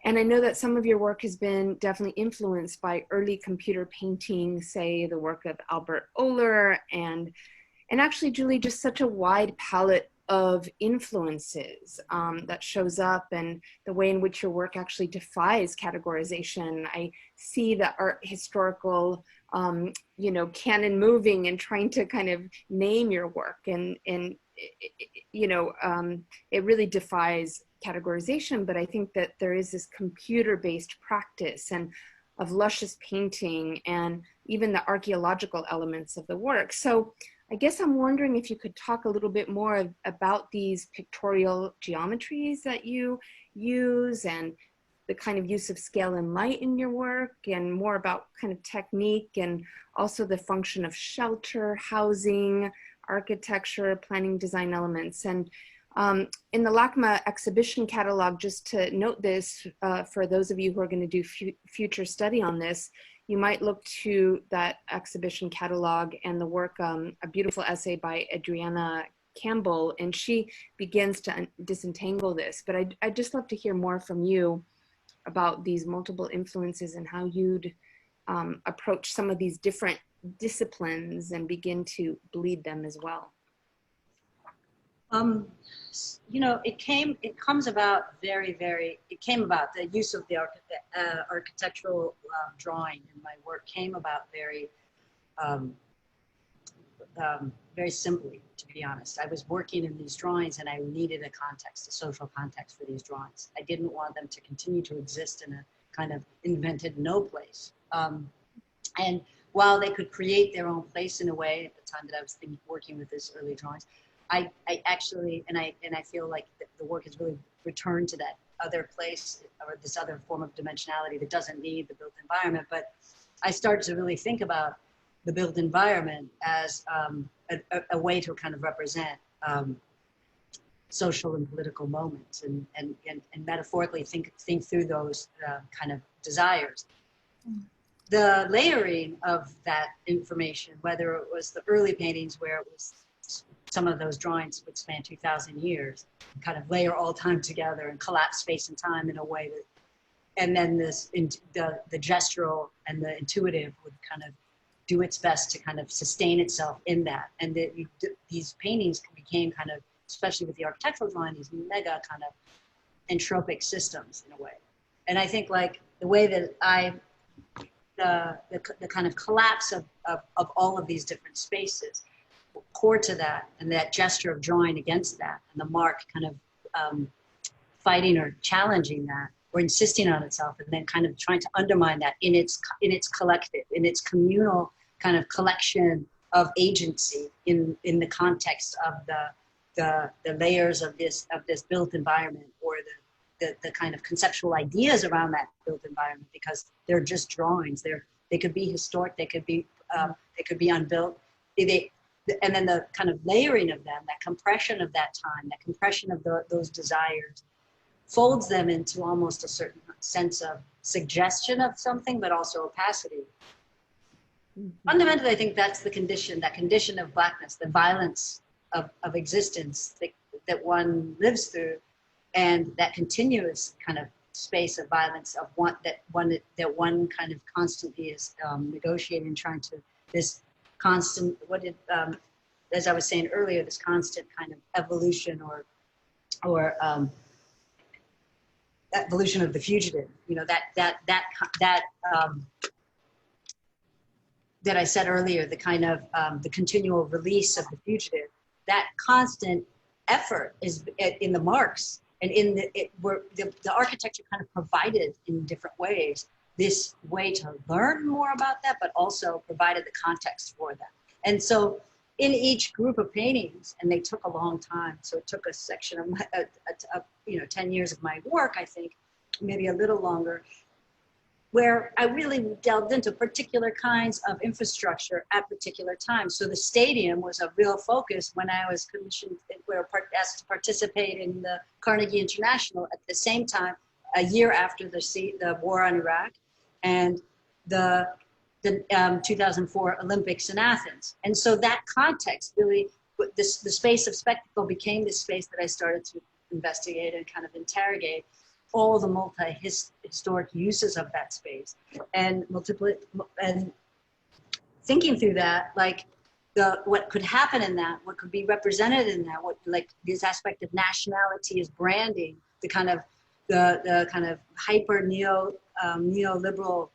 And I know that some of your work has been definitely influenced by early computer painting, say the work of Albert Oehler, and actually, Julie, just such a wide palette of influences that shows up, and the way in which your work actually defies categorization. I see the art historical, you know, canon moving and trying to kind of name your work, and you know, it really defies categorization. But I think that there is this computer-based practice and of luscious painting and even the archaeological elements of the work. So I guess I'm wondering if you could talk a little bit more about these pictorial geometries that you use and the kind of use of scale and light in your work, and more about kind of technique and also the function of shelter, housing, architecture, planning, design elements. And in the LACMA exhibition catalog, just to note this, for those of you who are going to do future study on this, you might look to that exhibition catalog and the work, a beautiful essay by Adriana Campbell, and she begins to disentangle this. But I'd just love to hear more from you about these multiple influences and how you'd approach some of these different disciplines and begin to bleed them as well. You know, it came about the use of the architectural drawing in my work came about very simply, to be honest. I was working in these drawings and I needed a context, a social context for these drawings. I didn't want them to continue to exist in a kind of invented no place. And while they could create their own place in a way at the time that I was working with these early drawings, I actually, and I feel like the work has really returned to that other place or this other form of dimensionality that doesn't need the built environment. But I started to really think about the built environment as a way to kind of represent social and political moments and metaphorically think through those kind of desires. The layering of that information, whether it was the early paintings where it was some of those drawings would span 2,000 years, kind of layer all time together and collapse space and time in a way that, and then the gestural and the intuitive would kind of do its best to kind of sustain itself in that. And these paintings became kind of, especially with the architectural drawing, these mega kind of entropic systems in a way. And I think like the way that the kind of collapse of all of these different spaces, core to that, and that gesture of drawing against that, and the mark kind of fighting or challenging that, or insisting on itself, and then kind of trying to undermine that in its collective, in its communal kind of collection of agency in the context of the layers of this built environment, or the kind of conceptual ideas around that built environment, because they're just drawings. They could be historic, they could be unbuilt. And then the kind of layering of them, that compression of that time, that compression of those desires, folds them into almost a certain sense of suggestion of something, but also opacity. Mm-hmm. Fundamentally, I think that's the condition, that condition of Blackness, the violence of existence that one lives through, and that continuous kind of space of violence of one kind of constantly is negotiating, trying to, this constant, as I was saying earlier, this constant kind of evolution or evolution of the fugitive, you know, that I said earlier, the kind of the continual release of the fugitive, that constant effort is in the marks, and in the architecture kind of provided in different ways this way to learn more about that, but also provided the context for that. And so in each group of paintings, and they took a long time, so it took a section of my, 10 years of my work, I think, maybe a little longer, where I really delved into particular kinds of infrastructure at particular times. So the stadium was a real focus when I was commissioned, asked to participate in the Carnegie International at the same time, a year after the war on Iraq, and the 2004 Olympics in Athens. And so that context really, the space of spectacle became this space that I started to investigate and kind of interrogate all the multi-historic uses of that space, and thinking through that, like what could happen in that, what could be represented in that, what, like this aspect of nationality is branding, the kind of hyper neoliberal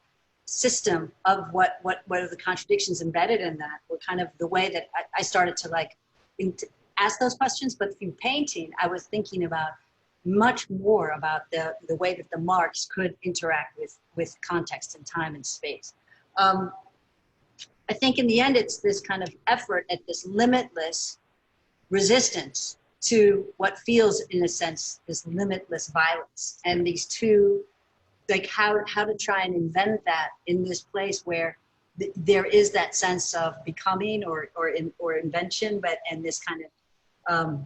system of what are the contradictions embedded in that, were kind of the way that I started to ask those questions. But through painting, I was thinking about much more about the way that the marks could interact with context and time and space. I think in the end, it's this kind of effort at this limitless resistance to what feels, in a sense, this limitless violence. And these two, like how to try and invent that in this place where there is that sense of becoming or invention, and this kind of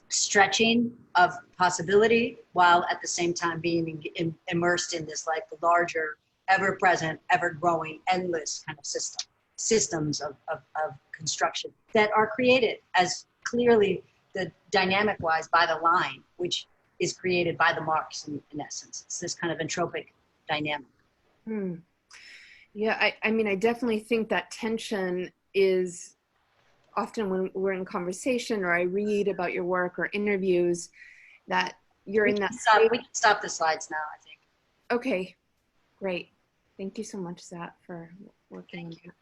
stretching of possibility, while at the same time being immersed in this like larger, ever-present, ever-growing, endless kind of systems of construction that are created as clearly the dynamic-wise by the line, which is created by the marks in essence. It's this kind of entropic dynamic. Yeah, I mean, I definitely think that tension is often when we're in conversation or I read about your work or interviews that you're in that space. We can stop the slides now, I think. Okay, great. Thank you so much, Zat, for working on that.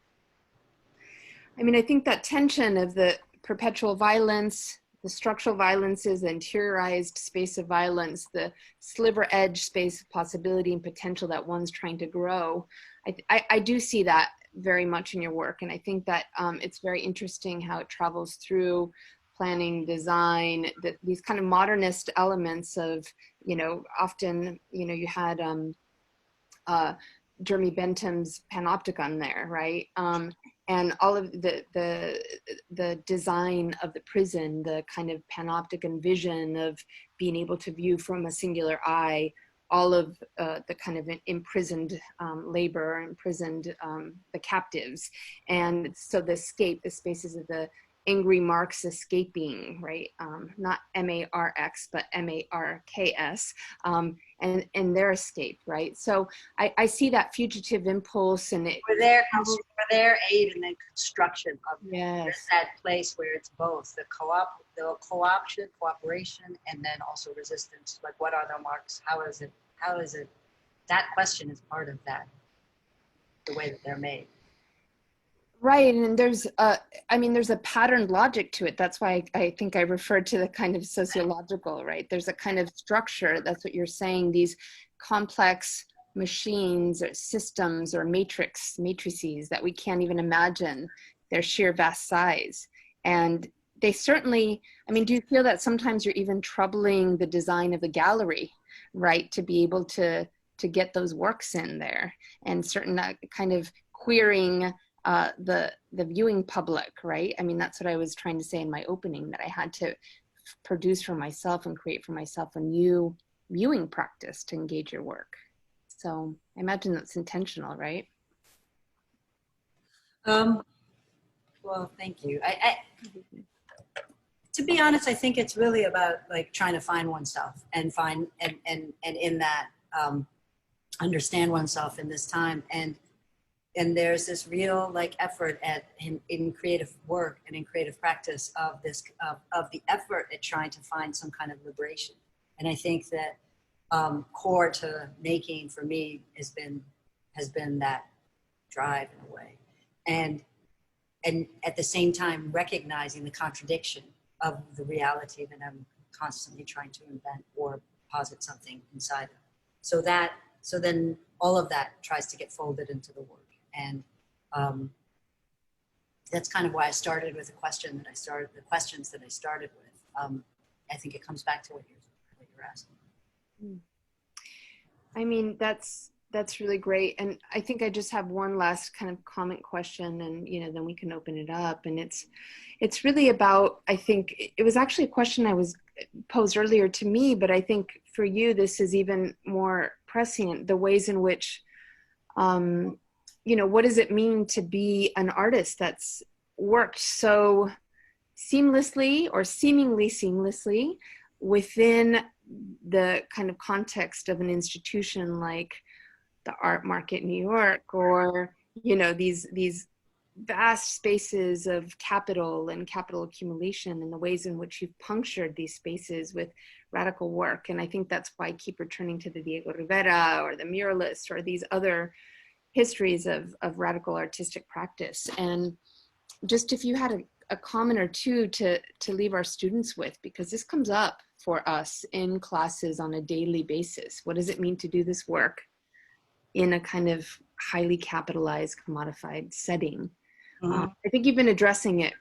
I mean, I think that tension of the perpetual violence, the structural violences, the interiorized space of violence, the sliver edge space of possibility and potential that one's trying to grow. I do see that very much in your work. And I think that it's very interesting how it travels through planning, design, these kind of modernist elements of, you know, often, you know, you had Jeremy Bentham's panopticon there, right? And all of the design of the prison, the kind of panopticon vision of being able to view from a singular eye all of the kind of imprisoned labor, imprisoned the captives. And so the escape, the spaces of the angry Marx escaping, right? Not M-A-R-X, but M-A-R-K-S, and their escape, right? So I see that fugitive impulse, and we're there aid in the construction of yes. that place where it's both the co-option, cooperation, and then also resistance. Like, what are the marks? How is it? That question is part of that, the way that they're made. Right, and there's a patterned logic to it. That's why I think I referred to the kind of sociological, right? There's a kind of structure, that's what you're saying, these complex machines or systems or matrices that we can't even imagine their sheer vast size. And they certainly, I mean, do you feel that sometimes you're even troubling the design of the gallery, right? To be able to get those works in there, and certain kind of queering the viewing public, right? I mean, that's what I was trying to say in my opening, that I had to produce for myself and create for myself a new viewing practice to engage your work. So I imagine that's intentional, right? Well, thank you. To be honest, I think it's really about like trying to find oneself and find and in that understand oneself in this time. And there's this real like effort in creative work and in creative practice of this of the effort at trying to find some kind of liberation. And I think that core to making for me has been that drive in a way, and at the same time recognizing the contradiction of the reality that I'm constantly trying to invent or posit something inside of. So then all of that tries to get folded into the work. And that's kind of why I started with the questions that I started with. I think it comes back to what you're asking. I mean, that's really great. And I think I just have one last kind of comment question, and then we can open it up. And it's really about, I think it was actually a question I was posed earlier to me, but I think for you this is even more prescient, the ways in which what does it mean to be an artist that's worked so seamlessly or seemingly seamlessly within the kind of context of an institution like the art market in New York, or, these vast spaces of capital and capital accumulation, and the ways in which you've punctured these spaces with radical work. And I think that's why I keep returning to the Diego Rivera or the muralists or these other histories of radical artistic practice. And just if you had a comment or two to leave our students with, because this comes up for us in classes on a daily basis. What does it mean to do this work in a kind of highly capitalized, commodified setting? Mm-hmm. I think you've been addressing it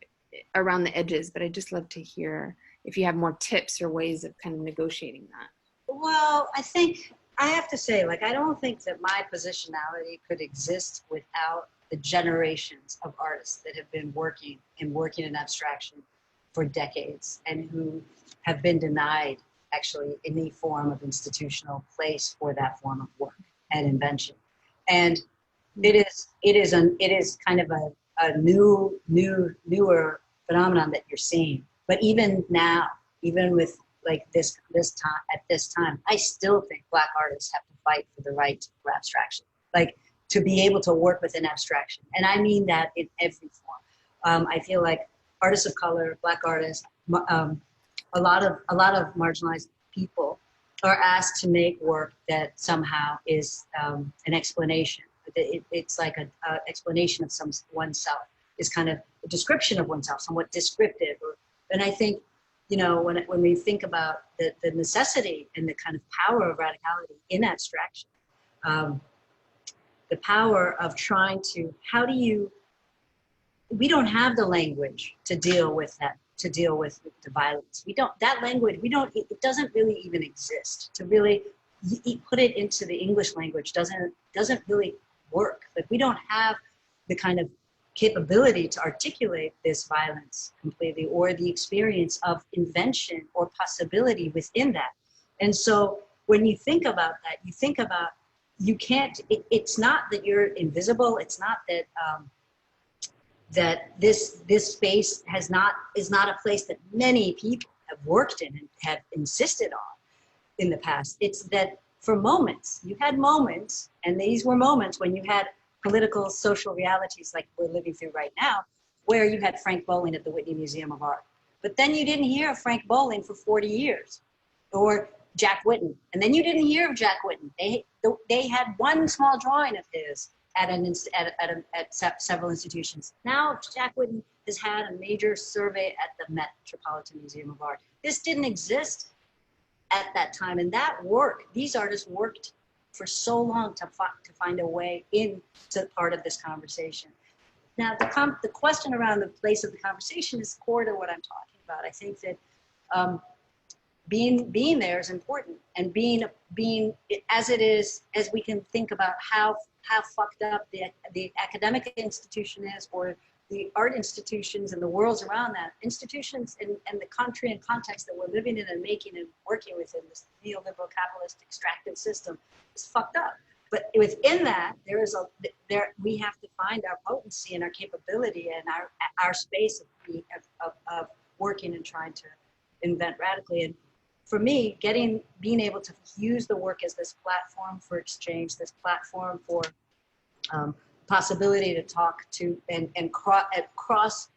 around the edges, but I'd just love to hear if you have more tips or ways of kind of negotiating that. Well, I think I have to say, I don't think that my positionality could exist without the generations of artists that have been working in abstraction for decades, and who have been denied actually any form of institutional place for that form of work and invention. And it is kind of a newer phenomenon that you're seeing. But even now, even with this time, I still think Black artists have to fight for the right for abstraction, to be able to work within abstraction. And I mean that in every form. I feel like artists of color, Black artists, a lot of marginalized people are asked to make work that somehow is an explanation. It's like an explanation of oneself. Is kind of a description of oneself, somewhat descriptive. And I think, you know, when we think about the necessity and the kind of power of radicality in abstraction, the power of trying to, we don't have the language to deal with that, to deal with the violence. It doesn't really even exist. To really put it into the English language doesn't really work. Like, we don't have the kind of capability to articulate this violence completely, or the experience of invention or possibility within that. And so when you think about that, you think about, it's not that you're invisible. It's not that that this space is not a place that many people have worked in and have insisted on in the past. It's that for moments, you had moments, and these were moments when you had political, social realities like we're living through right now, where you had Frank Bowling at the Whitney Museum of Art. But then you didn't hear of Frank Bowling for 40 years, or Jack Whitten. And then you didn't hear of Jack Whitten. They had one small drawing of his at several institutions. Now Jack Whitten has had a major survey at the Metropolitan Museum of Art. This didn't exist at that time. And that work, these artists worked for so long to find a way into part of this conversation. Now, the question around the place of the conversation is core to what I'm talking about. I think that being there is important, and being as it is, as we can think about how fucked up the academic institution is, or the art institutions and the worlds around that, institutions and the country and context that we're living in and making and working within, this neoliberal capitalist extractive system, is fucked up. But within that, we have to find our potency and our capability and our space of working and trying to invent radically. And for me, being able to use the work as this platform for exchange, this platform for possibility to talk to and cross,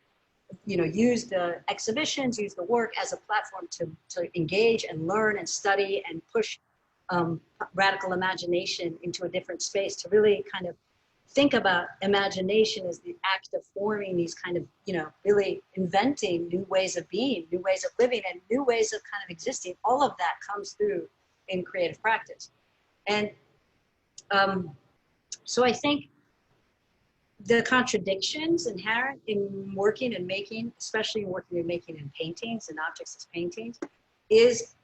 use the exhibitions, use the work as a platform to engage and learn and study and push radical imagination into a different space, to really kind of think about imagination as the act of forming these kind of, really inventing new ways of being, new ways of living, and new ways of kind of existing. All of that comes through in creative practice. And so I think the contradictions inherent in working and making, especially working and making in paintings and objects as paintings, is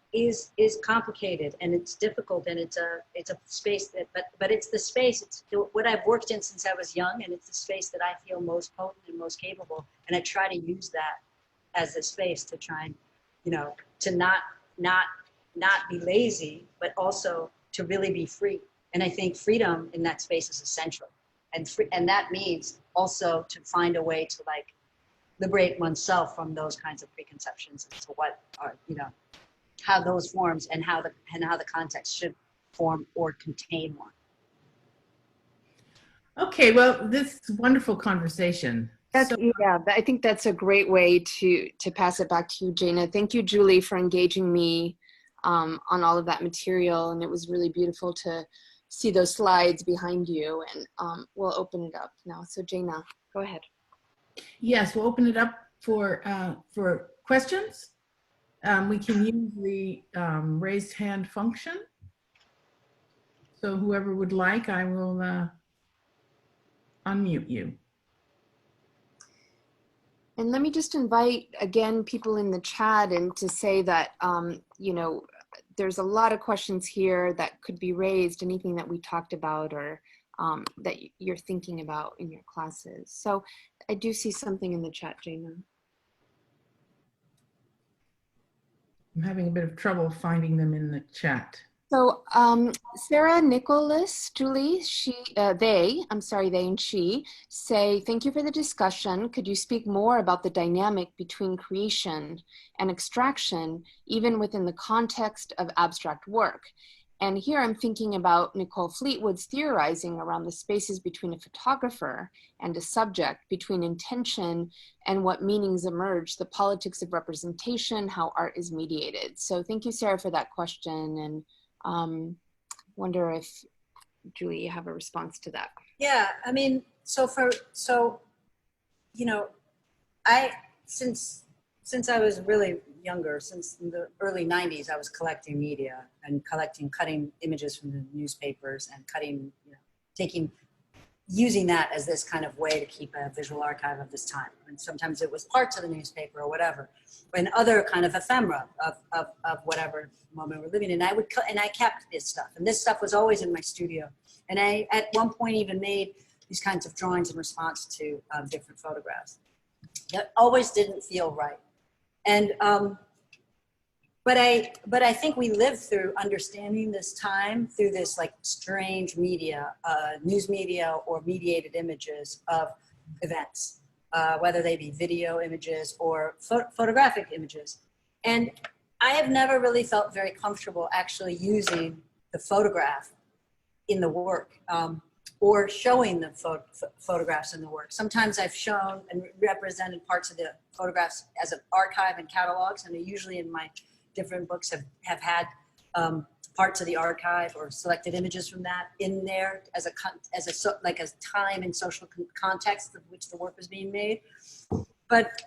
complicated, and it's difficult, and it's a space that, but it's the space, it's what I've worked in since I was young, and it's the space that I feel most potent and most capable, and I try to use that as a space to try and, to not be lazy, but also to really be free. And I think freedom in that space is essential. And that means also to find a way to liberate oneself from those kinds of preconceptions as to what are, how those forms and how the context should form or contain one. Okay, well, this wonderful conversation. Yeah, I think that's a great way to pass it back to you, Jaina. Thank you, Julie, for engaging me on all of that material, and it was really beautiful to see those slides behind you, and we'll open it up now. So Jaina, go ahead. Yes, we'll open it up for questions. We can use the raised hand function. So whoever would like, I will unmute you. And let me just invite, again, people in the chat, and to say that, there's a lot of questions here that could be raised, anything that we talked about or that you're thinking about in your classes. So I do see something in the chat, Jaina. I'm having a bit of trouble finding them in the chat. So Sarah, Nicholas, Julie, they and she say, thank you for the discussion. Could you speak more about the dynamic between creation and extraction, even within the context of abstract work? And here I'm thinking about Nicole Fleetwood's theorizing around the spaces between a photographer and a subject, between intention and what meanings emerge, the politics of representation, how art is mediated. So thank you, Sarah, for that question. And wonder if, Julie, you have a response to that. Yeah, I mean, you know, since I was really younger, since the early 90s, I was collecting media and cutting images from the newspapers and using that as this kind of way to keep a visual archive of this time. And sometimes it was parts of the newspaper or whatever, and other kind of ephemera of whatever moment we're living in. And I kept this stuff, and this stuff was always in my studio. And I, at one point, even made these kinds of drawings in response to different photographs. That always didn't feel right. And but I think we lived through understanding this time through this like strange media, news media or mediated images of events, whether they be video images or photographic images. And I have never really felt very comfortable actually using the photograph in the work. Or showing the photographs in the work. Sometimes I've shown and represented parts of the photographs as an archive and catalogs, and usually in my different books have had parts of the archive or selected images from that in there as a time and social context of which the work was being made. But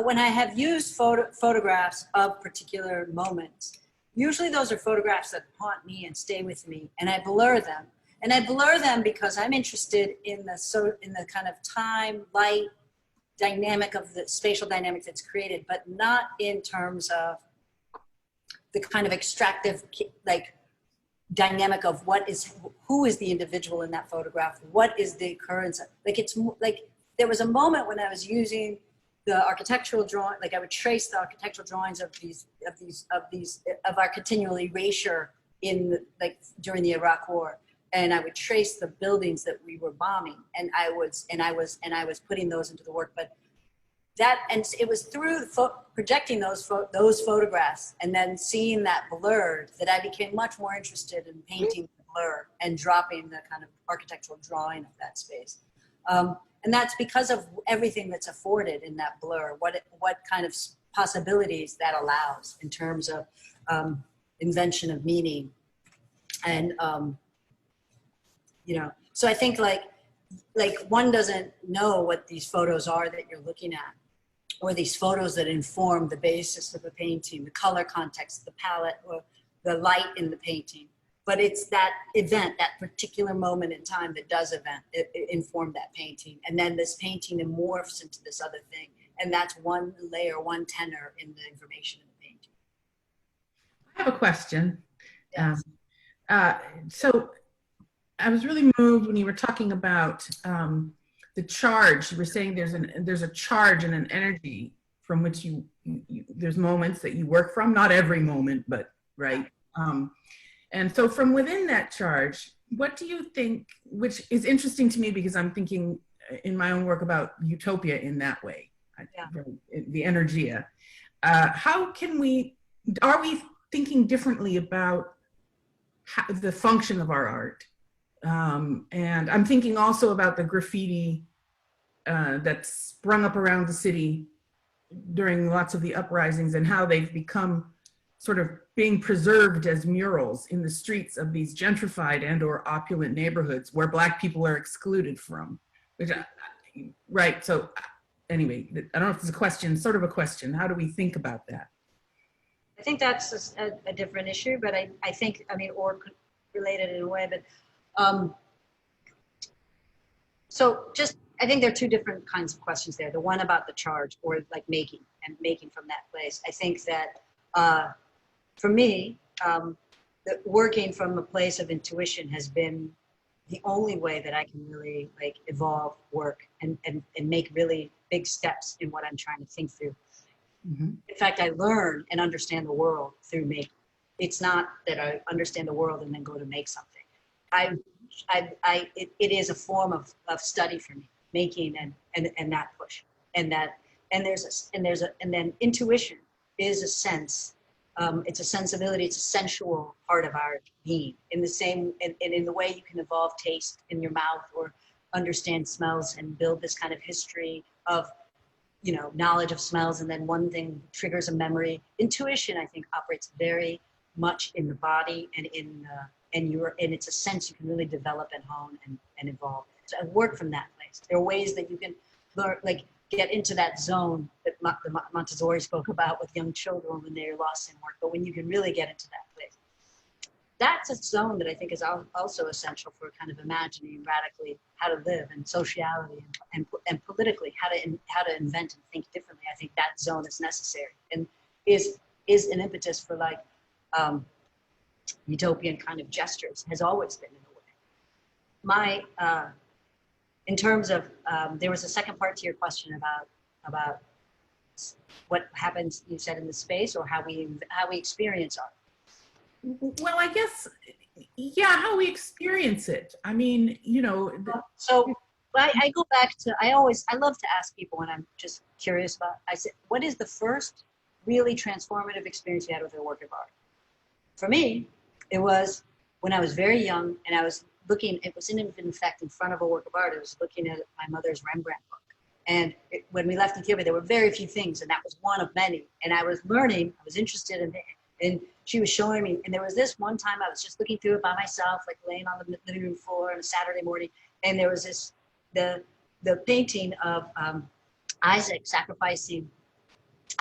when I have used photographs of particular moments, usually those are photographs that haunt me and stay with me, and I blur them. And I blur them because I'm interested in the kind of time, light dynamic of the spatial dynamic that's created, but not in terms of the kind of extractive like dynamic of who is the individual in that photograph, what is the occurrence. Like it's like there was a moment when I was using the architectural drawing, like I would trace the architectural drawings of our continual erasure during the Iraq War. And I would trace the buildings that we were bombing, and I was putting those into the work. But it was through projecting those photographs and then seeing that blurred that I became much more interested in painting the blur and dropping the kind of architectural drawing of that space. And that's because of everything that's afforded in that blur. What kind of possibilities that allows in terms of invention of meaning and. So I think like one doesn't know what these photos are that you're looking at, or these photos that inform the basis of the painting, the color context, the palette, or the light in the painting. But it's that event, that particular moment in time that does inform that painting. And then this painting morphs into this other thing. And that's one layer, one tenor in the information in the painting. I have a question. Yes. So I was really moved when you were talking about the charge. You were saying there's a charge and an energy from which there's moments that you work from, not every moment, but right. And so from within that charge, what do you think, which is interesting to me because I'm thinking in my own work about utopia in that way, the energia. Are we thinking differently about the function of our art? And I'm thinking also about the graffiti that sprung up around the city during lots of the uprisings and how they've become sort of being preserved as murals in the streets of these gentrified and or opulent neighborhoods where Black people are excluded from. Right, so anyway, I don't know if it's a question, sort of a question. How do we think about that? I think that's a different issue, but I think, or related in a way, but I think there are two different kinds of questions there. The one about the charge or like making from that place. I think that for me, working from a place of intuition has been the only way that I can really like evolve work and make really big steps in what I'm trying to think through. Mm-hmm. In fact, I learn and understand the world through making. It's not that I understand the world and then go to make something. It is a form of study for me, making and that push, and then intuition is a sense it's a sensibility, it's a sensual part of our being. In the same, and in the way you can evolve taste in your mouth or understand smells and build this kind of history of, you know, knowledge of smells, and then one thing triggers a memory. Intuition, I think, operates very much in the body and and it's a sense you can really develop and hone and evolve. So I work from that place. There are ways that you can learn, like get into that zone that the Montessori spoke about with young children when they're lost in work, but when you can really get into that place. That's a zone that I think is also essential for kind of imagining radically how to live and sociality and politically how to invent and think differently. I think that zone is necessary and is an impetus for like utopian kind of gestures, has always been in a way. In terms of, there was a second part to your question about what happens, you said, in the space, or how we experience art. Well, I guess, yeah, how we experience it. I mean, you know. So I go back to, I love to ask people when I'm just curious about, I said, what is the first really transformative experience you had with a work of art? For me, it was when I was very young and I was looking, it was in fact in front of a work of art. I was looking at my mother's Rembrandt book. And when we left Ethiopia, there were very few things, and that was one of many. And I was learning, I was interested in it, and she was showing me. And there was this one time I was just looking through it by myself, like laying on the living room floor on a Saturday morning. And there was this, the painting of Isaac sacrificing,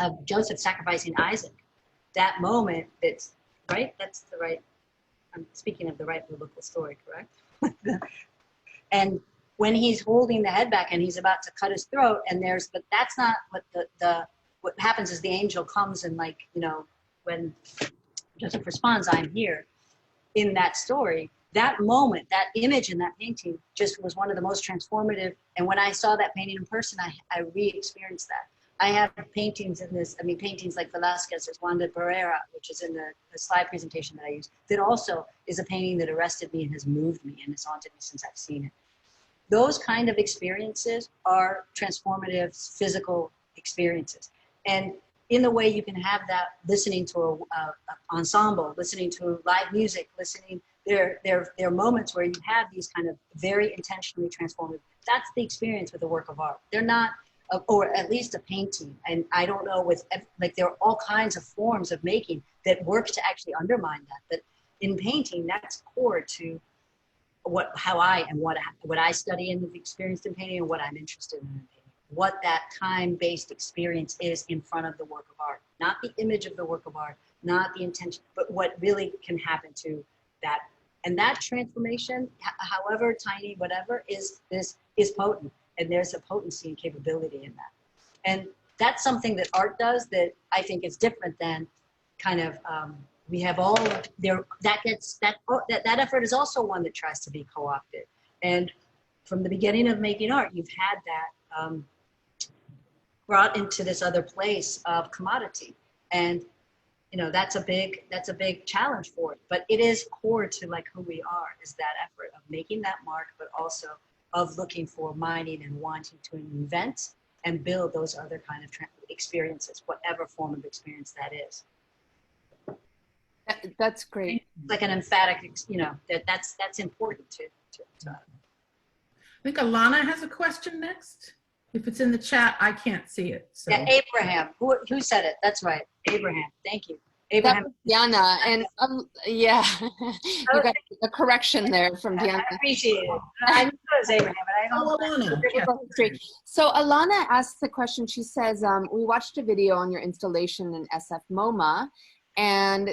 of Joseph sacrificing Isaac. That moment, it's right, that's the right, I'm speaking of the right biblical story, correct? And when he's holding the head back and he's about to cut his throat, and but that's not what what happens is the angel comes and, like, you know, when Joseph responds, I'm here, in that story, that moment, that image in that painting just was one of the most transformative. And when I saw that painting in person, I re-experienced that. I have paintings in this, I mean, paintings like Velasquez, there's Juan de Barrera, which is in the slide presentation that I use, that also is a painting that arrested me and has moved me and has haunted me since I've seen it. Those kind of experiences are transformative physical experiences. And in the way you can have that listening to a ensemble, listening to live music, listening, there are moments where you have these kind of very intentionally transformative, that's the experience with a work of art. They're not, or at least a painting. And I don't know, with, like, there are all kinds of forms of making that work to actually undermine that. But in painting, that's core to how I and what I study and have experienced in painting and what I'm interested in painting. What that time-based experience is in front of the work of art. Not the image of the work of art, not the intention, but what really can happen to that. And that transformation, however tiny, whatever, is potent. And there's a potency and capability in that. And that's something that art does that I think is different than kind of, we have all there, that effort is also one that tries to be co-opted. And from the beginning of making art, you've had that brought into this other place of commodity. And, you know, that's a big challenge for it, but it is core to, like, who we are, is that effort of making that mark, but also of looking for, mining, and wanting to invent and build those other kind of experiences, whatever form of experience that is. That's great. Like an emphatic, you know, that's important to I think Alana has a question next. If it's in the chat, I can't see it. So. Yeah, Abraham. Who said it? That's right, Abraham. Thank you, Abraham. That was Diana, and yeah, you got a correction there from Diana. I appreciate it. I knew it was Abraham, but I don't know. Alana. So Alana asked the question. She says, we watched a video on your installation in SF MoMA, and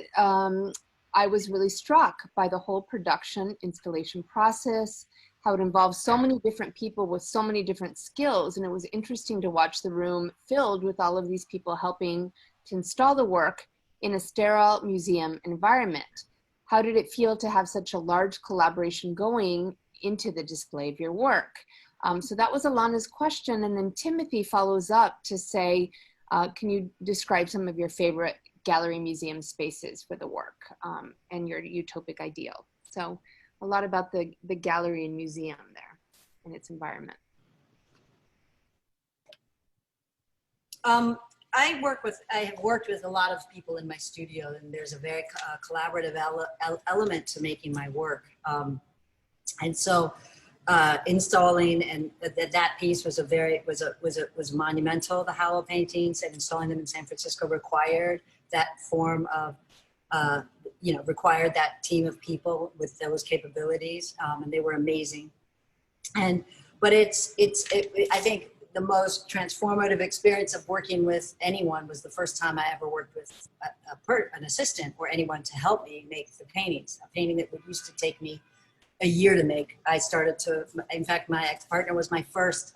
I was really struck by the whole production installation process, how it involves so many different people with so many different skills. And it was interesting to watch the room filled with all of these people helping to install the work in a sterile museum environment. How did it feel to have such a large collaboration going into the display of your work? So that was Alana's question. And then Timothy follows up to say, can you describe some of your favorite gallery museum spaces for the work and your utopic ideal? So a lot about the gallery and museum there and its environment. I have worked with a lot of people in my studio, and there's a very collaborative element to making my work. And so installing and that piece was was monumental. The Howell paintings and installing them in San Francisco required that form of required that team of people with those capabilities, and they were amazing. But I think the most transformative experience of working with anyone was the first time I ever worked with an assistant or anyone to help me make the paintings. A painting that used to take me a year to make. In fact, my ex-partner was my first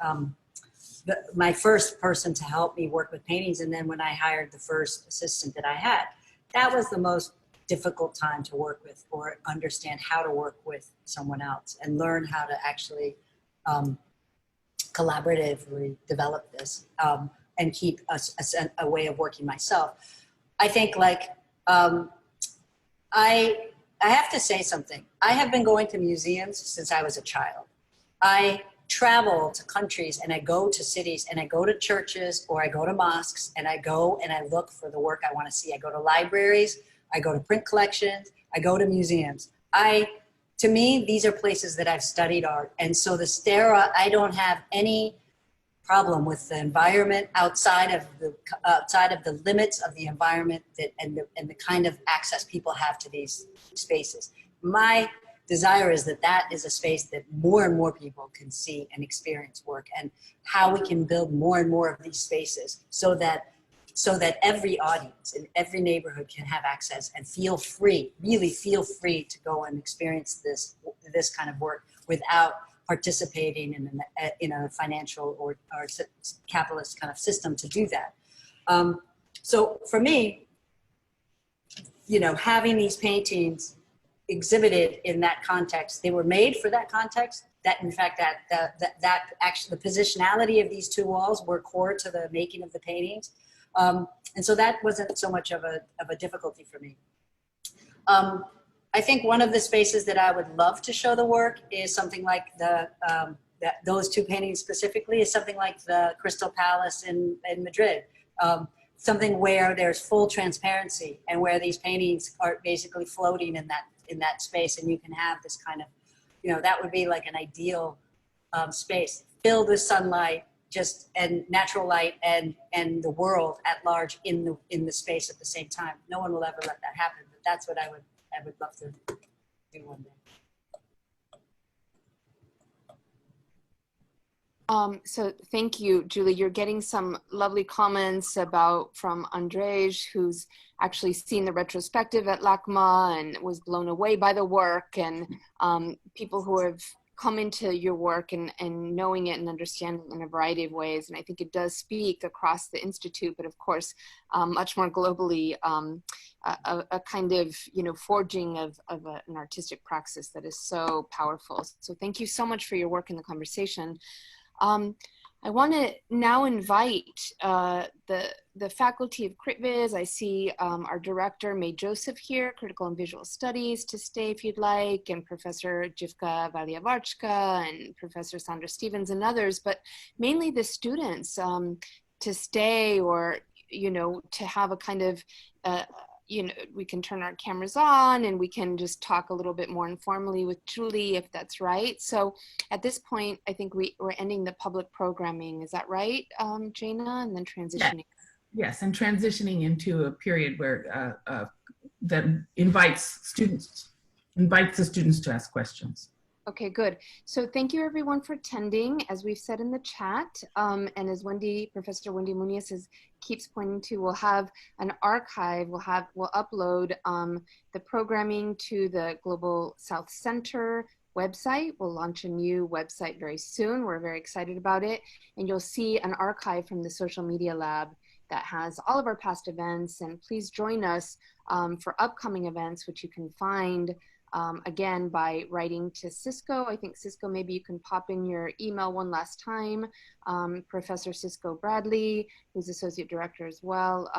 person to help me work with paintings. And then when I hired the first assistant that I had, that was the most difficult time to work with or understand how to work with someone else and learn how to actually collaboratively develop this and keep a way of working myself. I think I have to say something. I have been going to museums since I was a child. I travel to countries and I go to cities and I go to churches or I go to mosques and I go and I look for the work I want to see. I go to libraries, I go to print collections, I go to museums. To me, these are places that I've studied art. And so I don't have any problem with the environment outside of the limits of the environment and the kind of access people have to these spaces. My desire is that is a space that more and more people can see and experience work, and how we can build more and more of these spaces so that every audience in every neighborhood can have access and really feel free to go and experience this kind of work without participating in a financial or capitalist kind of system to do that. So for me, having these paintings exhibited in that context, they were made for that context. That in fact, that actually the positionality of these two walls were core to the making of the paintings. And so that wasn't so much of a difficulty for me. I think one of the spaces that I would love to show the work is something like those two paintings specifically is something like the Crystal Palace in Madrid. Something where there's full transparency and where these paintings are basically floating in that space, and you can have this kind of, that would be like an ideal space filled with sunlight, and natural light and the world at large in the space at the same time. No one will ever let that happen, but that's what I would love to do one day. So thank you, Julie. You're getting some lovely comments from Andrzej, who's actually seen the retrospective at LACMA and was blown away by the work, and people who have come into your work and knowing it and understanding it in a variety of ways. And I think it does speak across the Institute, but of course, much more globally, a kind of, forging of an artistic praxis that is so powerful. So thank you so much for your work in the conversation. I want to now invite the faculty of CritViz. I see our director, May Joseph here, Critical and Visual Studies, to stay if you'd like, and Professor Jivka Valyavarchka and Professor Sandra Stevens and others, but mainly the students to stay, or, to have a kind of, we can turn our cameras on and we can just talk a little bit more informally with Julie, if that's right. So at this point, I think we're ending the public programming. Is that right, Jaina? And then transitioning. Yes, and transitioning into a period where that invites the students to ask questions. Okay, good. So thank you everyone for attending. As we've said in the chat, and as Professor Wendy Muniz keeps pointing to, we'll have an archive, we'll upload the programming to the Global South Center website. We'll launch a new website very soon. We're very excited about it. And you'll see an archive from the Social Media Lab that has all of our past events. And please join us for upcoming events, which you can find again by writing to Cisco. I think Cisco, maybe you can pop in your email one last time. Professor Cisco Bradley, who's Associate Director as well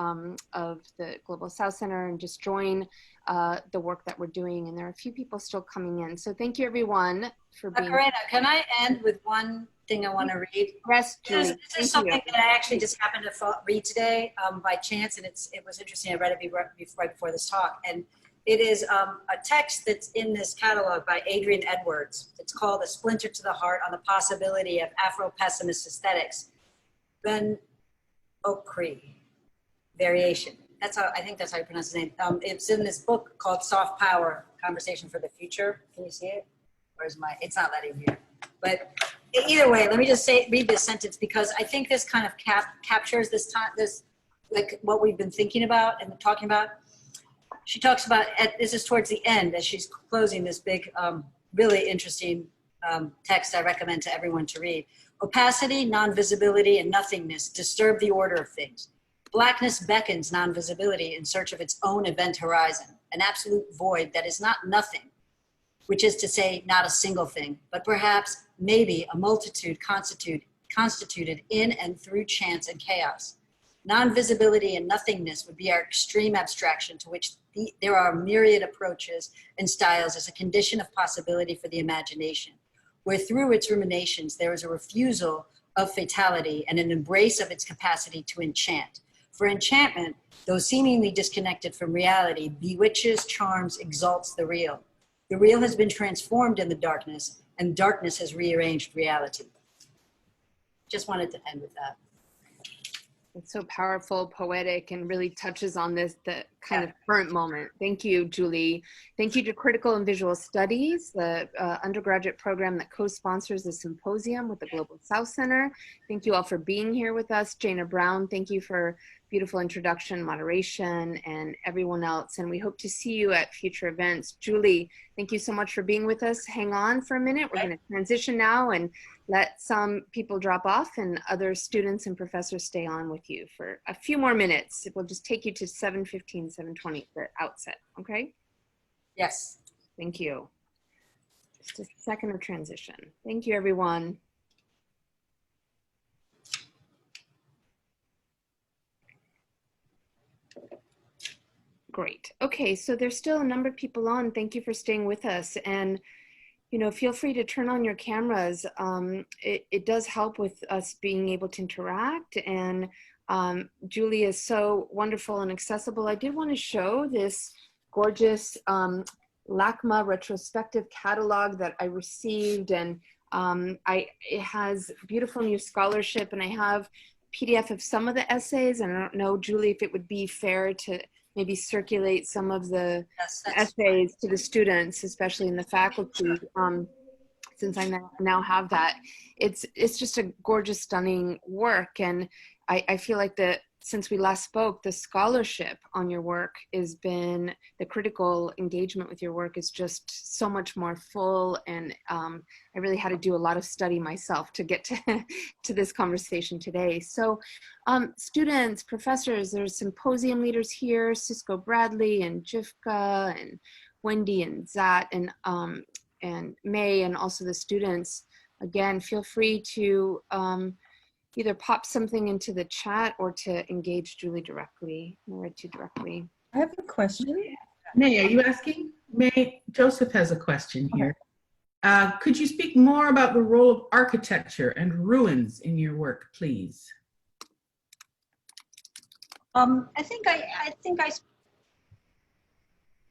of the Global South Center, and just join the work that we're doing. And there are a few people still coming in. So thank you everyone for being. Macarena, can I end with one thing I want to read? Yes, This Julie. is something that I actually just happened to read today by chance, and it was interesting. I read it right before this talk, and it is a text that's in this catalog by Adrian Edwards. It's called "A Splinter to the Heart on the Possibility of Afro-Pessimist Aesthetics." Ben Okri variation. I think that's how you pronounce his name. It's in this book called Soft Power, Conversation for the Future. Can you see it? Where's it's not letting me. But either way, let me just read this sentence, because I think this kind of captures this like what we've been thinking about and talking about. She talks about, this is towards the end as she's closing this big, really interesting text I recommend to everyone to read. Opacity, non-visibility, and nothingness disturb the order of things. Blackness beckons non-visibility in search of its own event horizon, an absolute void that is not nothing, which is to say not a single thing, but perhaps maybe a multitude constituted in and through chance and chaos. Non-visibility and nothingness would be our extreme abstraction, to which there are myriad approaches and styles as a condition of possibility for the imagination, where through its ruminations there is a refusal of fatality and an embrace of its capacity to enchant. For enchantment, though seemingly disconnected from reality, bewitches, charms, exalts the real. The real has been transformed in the darkness, and darkness has rearranged reality. Just wanted to end with that. It's so powerful, poetic, and really touches on the kind of current moment. Thank you, Julie. Thank you to Critical and Visual Studies, the undergraduate program that co-sponsors the symposium with the Global South Center. Thank you all for being here with us. Jana Brown, thank you for beautiful introduction, moderation, and everyone else. And we hope to see you at future events. Julie, thank you so much for being with us. Hang on for a minute. We're going to transition now and let some people drop off and other students and professors stay on with you for a few more minutes. It will just take you to 7:15, 7:20 for outset, okay? Yes. Thank you. Just a second of transition. Thank you, everyone. Great. Okay, so there's still a number of people on. Thank you for staying with us. And you know, feel free to turn on your cameras. It does help with us being able to interact. And Julie is so wonderful and accessible. I did want to show this gorgeous LACMA Retrospective Catalog that I received. And it has beautiful new scholarship. And I have PDF of some of the essays. And I don't know, Julie, if it would be fair to maybe circulate some of the essays to the students, especially in the faculty, since I now have that. It's just a gorgeous, stunning work. And I feel like since we last spoke, the scholarship on your work has been, the critical engagement with your work is just so much more full. And I really had to do a lot of study myself to get to this conversation today. So students, professors, there's symposium leaders here, Cisco Bradley and Jifka and Wendy and Zat and May, and also the students. Again, feel free to either pop something into the chat or to engage Julie directly, Mehretu directly. I have a question. May, are you asking? May, Joseph has a question here. Could you speak more about the role of architecture and ruins in your work, please? I think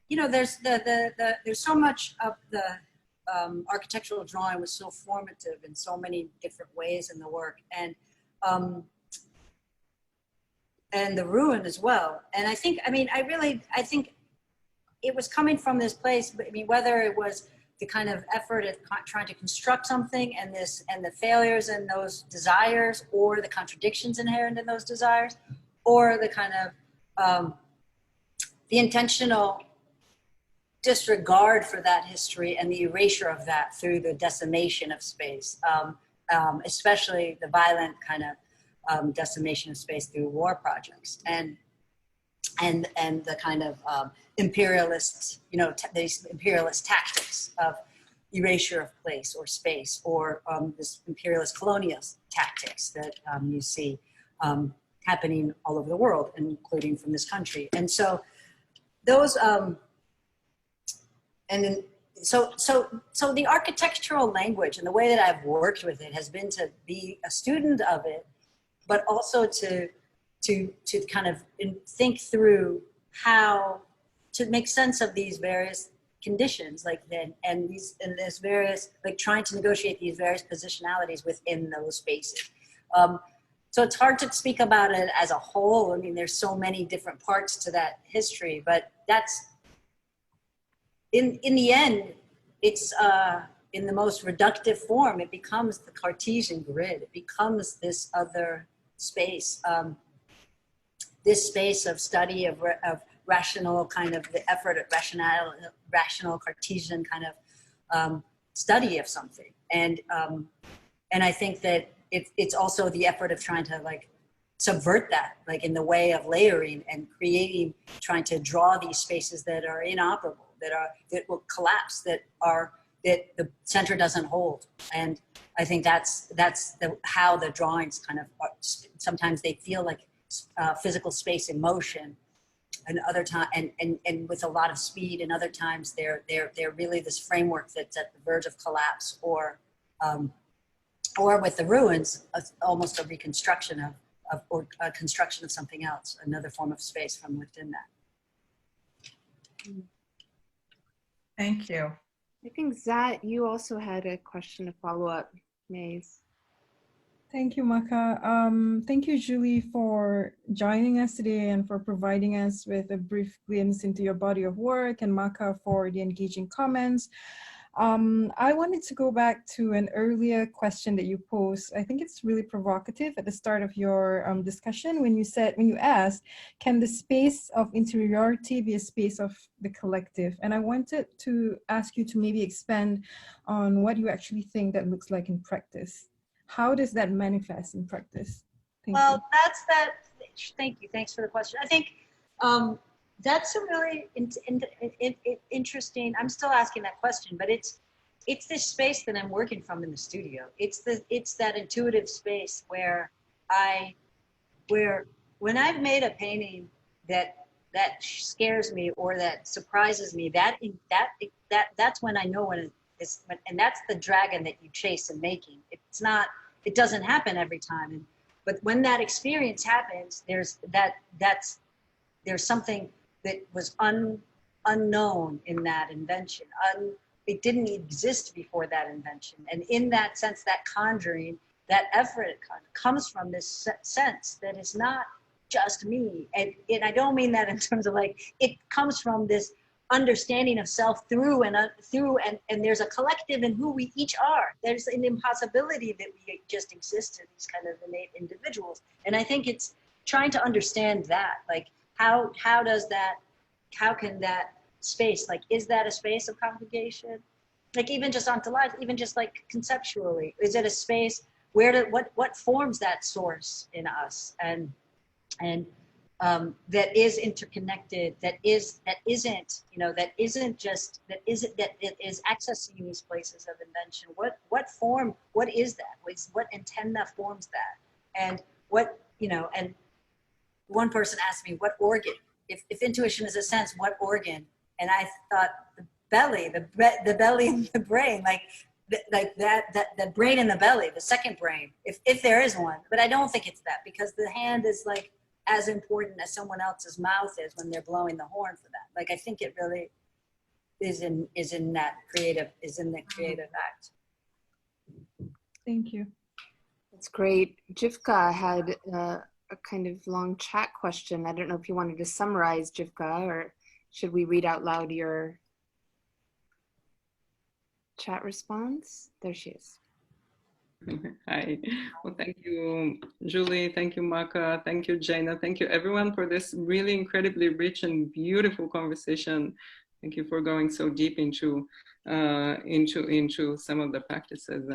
you know, there's so much of the architectural drawing was so formative in so many different ways in the work, and the ruin as well. And I think, I think it was coming from this place. I mean, whether it was the kind of effort at trying to construct something and the failures and those desires, or the contradictions inherent in those desires, or the kind of the intentional disregard for that history and the erasure of that through the decimation of space, especially the violent kind of decimation of space through war projects, and the kind of imperialist, you know, these imperialist tactics of erasure of place or space, or this imperialist colonial tactics that you see happening all over the world, including from this country. And so those, and then so the architectural language and the way that I've worked with it has been to be a student of it, but also to kind of think through how to make sense of these various conditions, like then, and this various, like trying to negotiate these various positionalities within those spaces. So it's hard to speak about it as a whole. I mean, there's so many different parts to that history, but that's, in the end, it's in the most reductive form, it becomes the Cartesian grid. It becomes this other space, this space of study of rational kind of the effort at rational Cartesian kind of study of something. And I think that it's also the effort of trying to like subvert that, like in the way of layering and creating, trying to draw these spaces that are inoperable, that will collapse, that the center doesn't hold. And I think that's how the drawings kind of are, sometimes they feel like physical space in motion, and other time and with a lot of speed, and other times they're really this framework that's at the verge of collapse, or with the ruins, almost a reconstruction or a construction of something else, another form of space from within that. Thank you. I think Zat, you also had a question to follow up, Maze. Thank you, Maka. Thank you, Julie, for joining us today and for providing us with a brief glimpse into your body of work, and Maka for the engaging comments. I wanted to go back to an earlier question that you posed. I think it's really provocative at the start of your discussion when you asked, can the space of interiority be a space of the collective? And I wanted to ask you to maybe expand on what you actually think that looks like in practice. How does that manifest in practice? Thank you. That's that. Thank you. Thanks for the question. I think that's a really interesting. I'm still asking that question, but it's this space that I'm working from in the studio. It's that intuitive space where when I've made a painting that scares me or that surprises me, that's when I know when and that's the dragon that you chase in making. It doesn't happen every time. But when that experience happens, there's something that was unknown in that invention. It didn't exist before that invention. And in that sense, that conjuring, that effort comes from this sense that it's not just me. And I don't mean that in terms of like, it comes from this understanding of self through and there's a collective in who we each are. There's an impossibility that we just exist in these kind of innate individuals. And I think it's trying to understand that, like how can that space, like, is that a space of congregation? Like even just ontologically, even just like conceptually, is it a space where what forms that source in us and that is interconnected, that is accessing these places of invention. What form? What is that? What antenna forms that? And and one person asked me, what organ? If intuition is a sense, what organ? And I thought the belly, the belly and the brain, like the brain and the belly, the second brain, if there is one. But I don't think it's that, because the hand is like as important as someone else's mouth is when they're blowing the horn for that. Like I think it really is in the creative act. Thank you. That's great. Jivka had a kind of long chat question. I don't know if you wanted to summarize, Jivka, or should we read out loud your chat response? There she is. Hi. Well, thank you, Julie. Thank you, Maka. Thank you, Jaina. Thank you, everyone, for this really incredibly rich and beautiful conversation. Thank you for going so deep into some of the practices,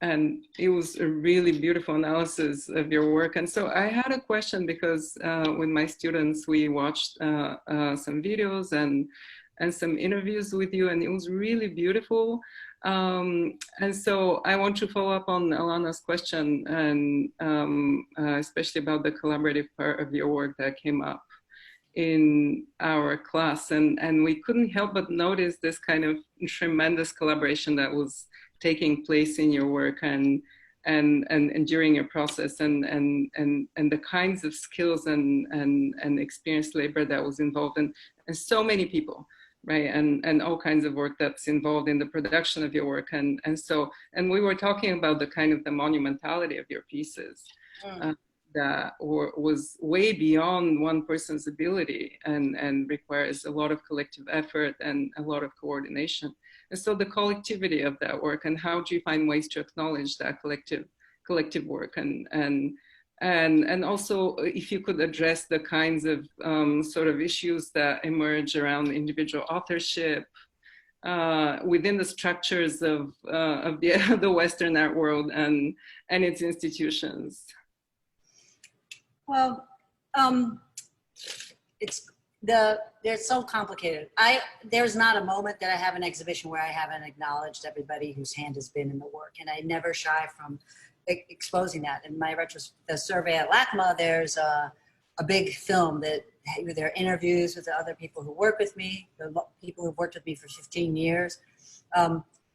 and it was a really beautiful analysis of your work. And so I had a question, because with my students, we watched some videos and some interviews with you, and it was really beautiful. And so I want to follow up on Alana's question, and especially about the collaborative part of your work that came up. in our class, and we couldn't help but notice this kind of tremendous collaboration that was taking place in your work and during your process, and the kinds of skills and experienced labor that was involved, and so many people, right, and all kinds of work that's involved in the production of your work, and we were talking about the kind of the monumentality of your pieces. That was way beyond one person's ability and requires a lot of collective effort and a lot of coordination. And so the collectivity of that work, and how do you find ways to acknowledge that collective work, and also if you could address the kinds of sort of issues that emerge around individual authorship within the structures of the Western art world and its institutions. Well, they're so complicated. There's not a moment that I have an exhibition where I haven't acknowledged everybody whose hand has been in the work, and I never shy from exposing that. In my the survey at LACMA, there's a big film that there are interviews with the other people who work with me, the people who've worked with me for 15 years.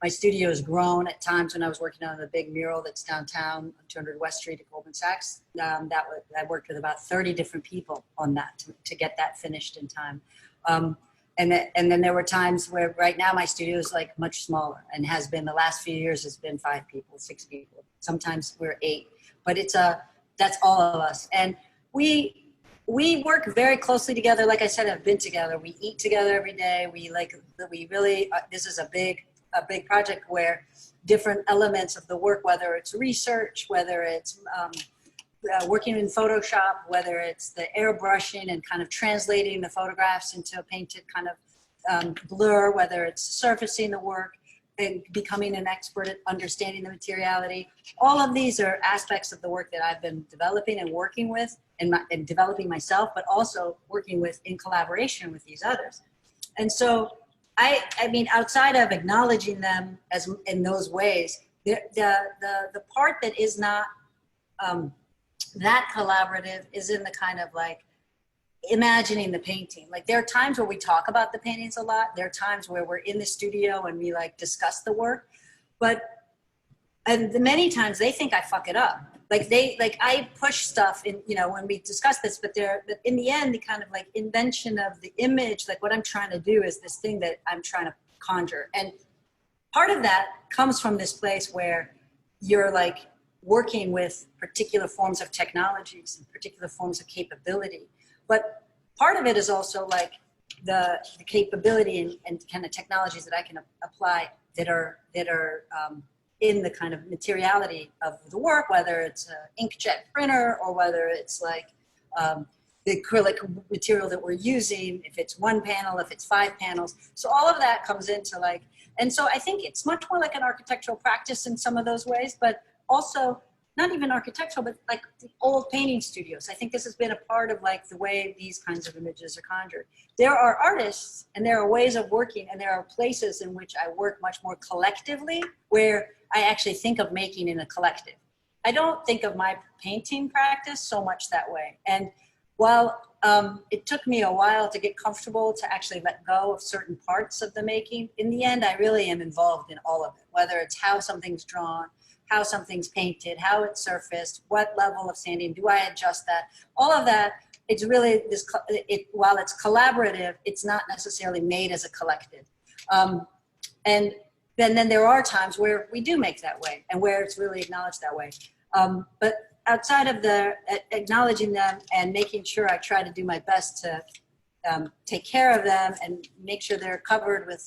My studio has grown at times. When I was working on the big mural that's downtown, 200 West Street at Goldman Sachs, I worked with about 30 different people on that to get that finished in time. And then there were times where right now my studio is like much smaller, and has been the last few years has been 5 people, 6 people. Sometimes we're 8, but that's all of us. And we work very closely together. Like I said, I've been together. We eat together every day. We really, this is a big project where different elements of the work, whether it's research, whether it's working in Photoshop, whether it's the airbrushing and kind of translating the photographs into a painted kind of blur, whether it's surfacing the work and becoming an expert at understanding the materiality. All of these are aspects of the work that I've been developing and working with and developing myself, but also working with in collaboration with these others. And so I mean, outside of acknowledging them as in those ways, the part that is not that collaborative is in the kind of like imagining the painting. Like there are times where we talk about the paintings a lot. There are times where we're in the studio and we like discuss the work, and many times they think I fuck it up. Like I push stuff in, when we discuss this, but in the end, the kind of like invention of the image, like what I'm trying to do is this thing that I'm trying to conjure. And part of that comes from this place where you're like working with particular forms of technologies and particular forms of capability. But part of it is also like the capability and kind of technologies that I can apply that are in the kind of materiality of the work, whether it's an inkjet printer or whether it's like the acrylic material that we're using, if it's 1 panel, if it's 5 panels. So all of that comes into like, and so I think it's much more like an architectural practice in some of those ways, but also not even architectural, but like the old painting studios. I think this has been a part of like the way these kinds of images are conjured. There are artists and there are ways of working, and there are places in which I work much more collectively, where I actually think of making in a collective. I don't think of my painting practice so much that way. And while it took me a while to get comfortable to actually let go of certain parts of the making, in the end, I really am involved in all of it, whether it's how something's drawn, how something's painted, how it's surfaced, what level of sanding, do I adjust that? All of that, it's really, while it's collaborative, it's not necessarily made as a collective. And then there are times where we do make that way and where it's really acknowledged that way. But outside of the acknowledging them and making sure I try to do my best to take care of them and make sure they're covered with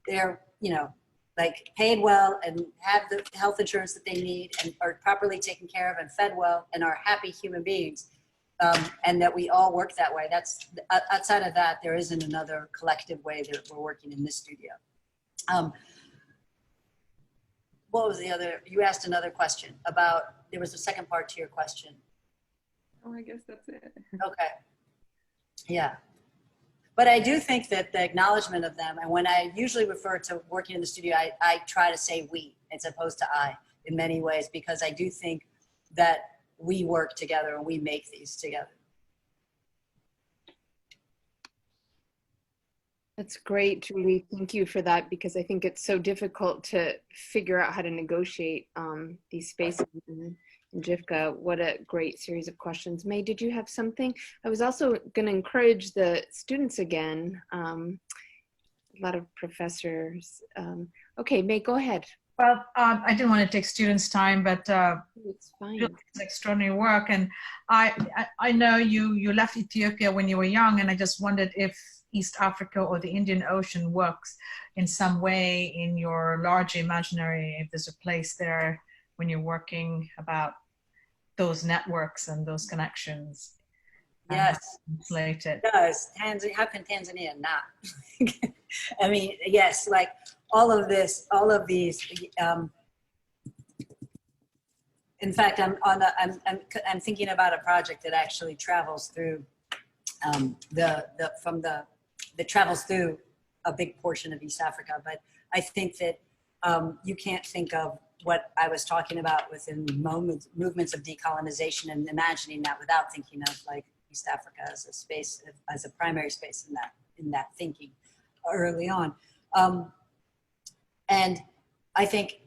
their, like paid well and have the health insurance that they need and are properly taken care of and fed well and are happy human beings, and that we all work that way. That's outside of that, there isn't another collective way that we're working in this studio. What was the other, you asked another question about, there was a second part to your question. Oh, I guess that's it. Okay, yeah. But I do think that the acknowledgement of them, and when I usually refer to working in the studio, I try to say we as opposed to I in many ways, because I do think that we work together and we make these together. That's great, Julie. Thank you for that, because I think it's so difficult to figure out how to negotiate these spaces. And Jifka, what a great series of questions. May, did you have something? I was also going to encourage the students again. A lot of professors. Okay, May, go ahead. Well, I didn't want to take students' time, but It's fine. it's extraordinary work. And I know you left Ethiopia when you were young, and I just wondered if East Africa or the Indian Ocean works in some way in your large imaginary, if there's a place there when you're working about those networks and those connections. Yes, Translated. it does. Tanzania, how can Tanzania not? I mean, yes, like all of this, all of these. In fact, I'm thinking about a project that actually travels through that travels through a big portion of East Africa. But I think that you can't think of what I was talking about within movements of decolonization and imagining that without thinking of like East Africa as a space, as a primary space in that thinking early on. And I think,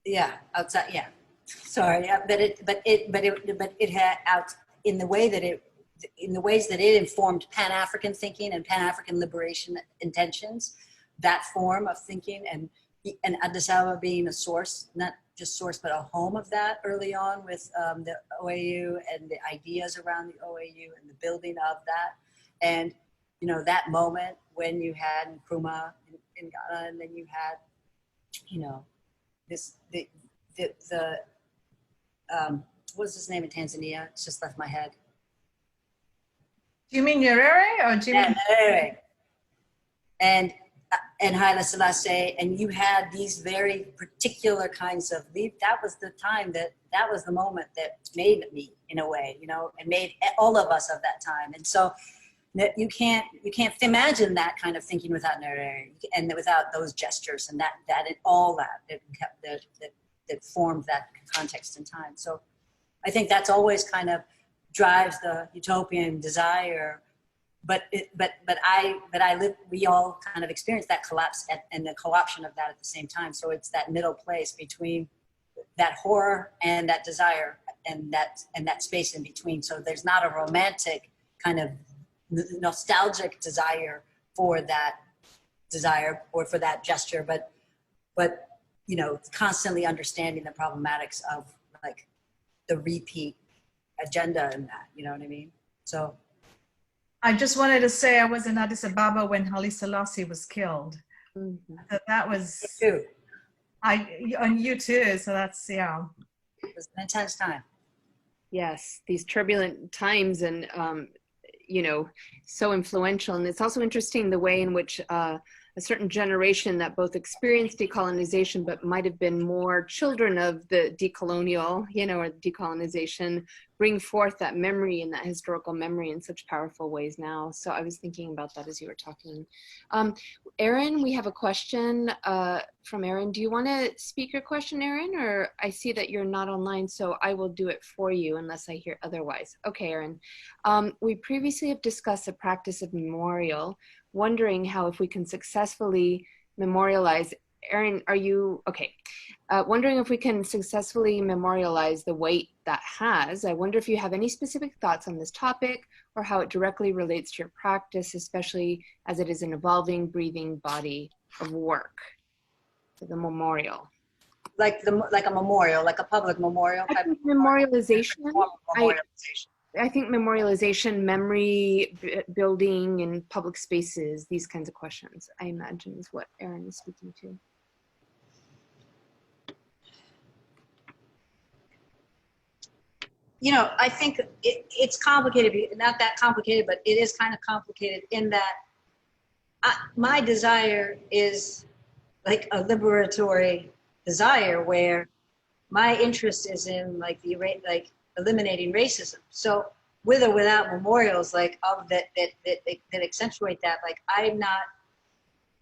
yeah, outside, yeah, sorry, yeah, but it had out in the way that in the ways that it informed Pan-African thinking and Pan-African liberation intentions, that form of thinking, and Addis Ababa being a source, not just source, but a home of that early on with the OAU and the ideas around the OAU and the building of that. And, you know, that moment when you had Nkrumah in Ghana, and then you had, you know, what's his name in Tanzania? It's just left my head. Do you mean Nyerere or do you mean? Nyerere. And Haile Selassie, and you had these very particular kinds of, that was the time that was the moment that made me in a way, you know, and made all of us of that time. And so you can't imagine that kind of thinking without Nyerere and without those gestures and that and all that formed that context in time. So I think that's always kind of drives the utopian desire. But we all kind of experience that collapse and the co-option of that at the same time. So it's that middle place between that horror and that desire and that space in between. So there's not a romantic kind of nostalgic desire for that desire or for that gesture, but you know, constantly understanding the problematics of like the repeat agenda in that, you know what I mean? So I just wanted to say I was in Addis Ababa when Haile Selassie was killed. Mm-hmm. So that was, too. On you too, so that's, yeah. It was an intense time. Yes, these turbulent times, and you know, so influential. And it's also interesting the way in which a certain generation that both experienced decolonization but might have been more children of the decolonial, you know, or decolonization, bring forth that memory and that historical memory in such powerful ways now. So I was thinking about that as you were talking. Erin, we have a question from Erin. Do you want to speak your question, Erin? Or I see that you're not online, so I will do it for you unless I hear otherwise. Okay, Erin. We previously have discussed the practice of memorial, wondering how if we can successfully memorialize. Erin, are you, okay. Wondering if we can successfully memorialize the weight that has. I wonder if you have any specific thoughts on this topic or how it directly relates to your practice, especially as it is an evolving, breathing body of work. So the memorial. Like a memorial, like a public memorial. I think memorialization. I think memorialization, memory building in public spaces, these kinds of questions, I imagine, is what Erin is speaking to. You know, I think it's complicated, not that complicated, but it is kind of complicated in that my desire is like a liberatory desire where my interest is in like eliminating racism. So with or without memorials like of that accentuate that, like I'm not,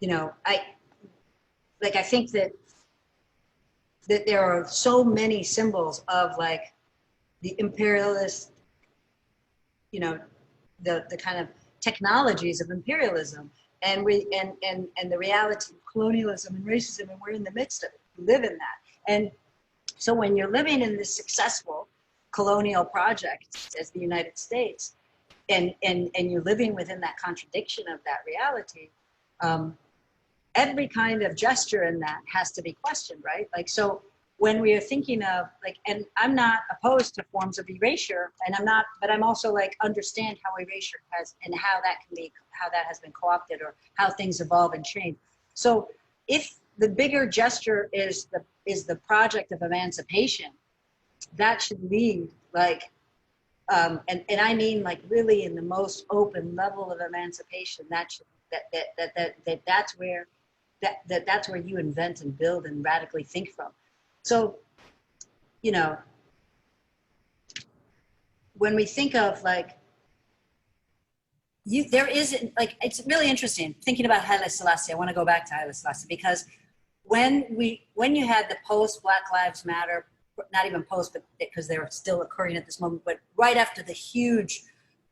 you know, I think that there are so many symbols of like the imperialist, you know, the kind of technologies of imperialism and the reality of colonialism and racism, and we're in the midst of it. We live in that. And so when you're living in this successful colonial project as the United States, and you're living within that contradiction of that reality, every kind of gesture in that has to be questioned, right? Like, so when we are thinking of like, and I'm not opposed to forms of erasure, and but I'm also like, understand how erasure has, and how that has been co-opted, or how things evolve and change. So if the bigger gesture is the project of emancipation, that should lead like, and I mean like really in the most open level of emancipation, that's where you invent and build and radically think from. So, you know, when we think of like, there isn't like, it's really interesting thinking about Haile Selassie. I want to go back to Haile Selassie, because when you had the post Black Lives Matter, not even post, but because they were still occurring at this moment, but right after the huge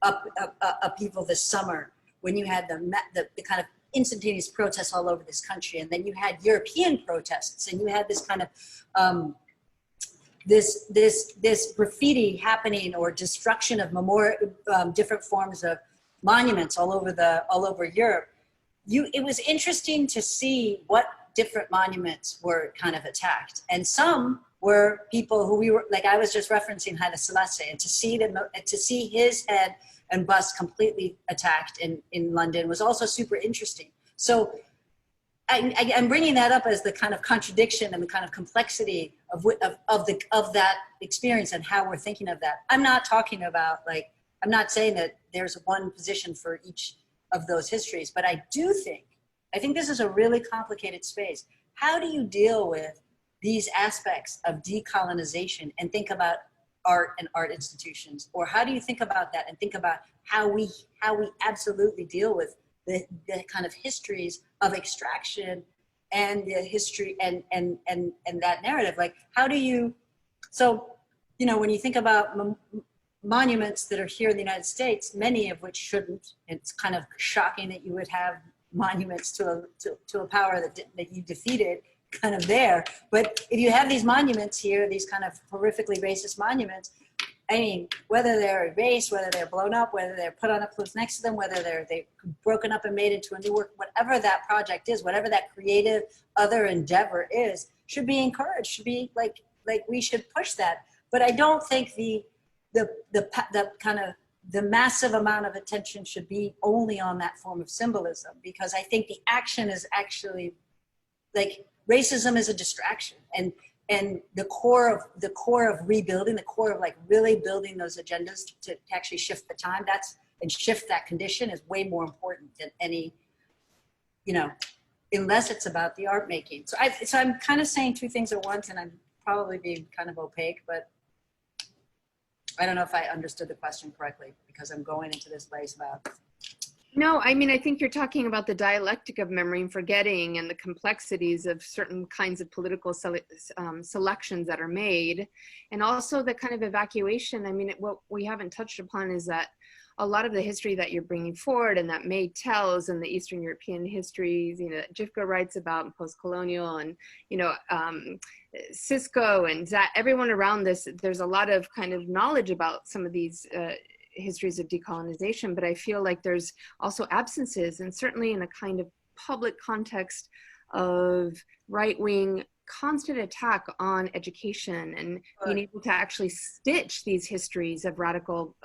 upheaval this summer, when you had the kind of instantaneous protests all over this country, and then you had European protests, and you had this kind of this graffiti happening, or destruction of different forms of monuments all over Europe. It was interesting to see what different monuments were kind of attacked, and some were people who we were like, I was just referencing Haile Selassie, and to see his head and bust completely attacked in London was also super interesting. So I'm bringing that up as the kind of contradiction and the kind of complexity of that experience and how we're thinking of that. I'm not talking about like, I'm not saying that there's one position for each of those histories, but I think this is a really complicated space. How do you deal with these aspects of decolonization and think about art and art institutions? Or how do you think about that and think about how we absolutely deal with the kind of histories of extraction and the history and that narrative? Like, how do you, so, you know, when you think about monuments that are here in the United States, many of which shouldn't, it's kind of shocking that you would have monuments to a power that you defeated kind of there. But if you have these monuments here, these kind of horrifically racist monuments, I mean, whether they're erased, whether they're blown up, whether they're put on a cliff next to them, whether they're broken up and made into a new work, whatever that project is, whatever that creative other endeavor is, should be encouraged, should be like we should push that. But I don't think the kind of the massive amount of attention should be only on that form of symbolism, because I think the action is actually like, racism is a distraction, and the core of rebuilding, the core of like really building those agendas to actually shift the time, and shift that condition is way more important than any, you know, unless it's about the art making. So I'm kind of saying two things at once, and I'm probably being kind of opaque, but I don't know if I understood the question correctly, because I'm going into this place about. No, I mean, I think you're talking about the dialectic of memory and forgetting, and the complexities of certain kinds of political selections that are made, and also the kind of evacuation. I mean, what we haven't touched upon is that a lot of the history that you're bringing forward, and that May tells, and the Eastern European histories, you know, that Jifka writes about, and post-colonial, and, you know, Cisco and Zach, everyone around this, there's a lot of kind of knowledge about some of these histories of decolonization, but I feel like there's also absences, and certainly in a kind of public context of right-wing constant attack on education, and being able to actually stitch these histories of radical,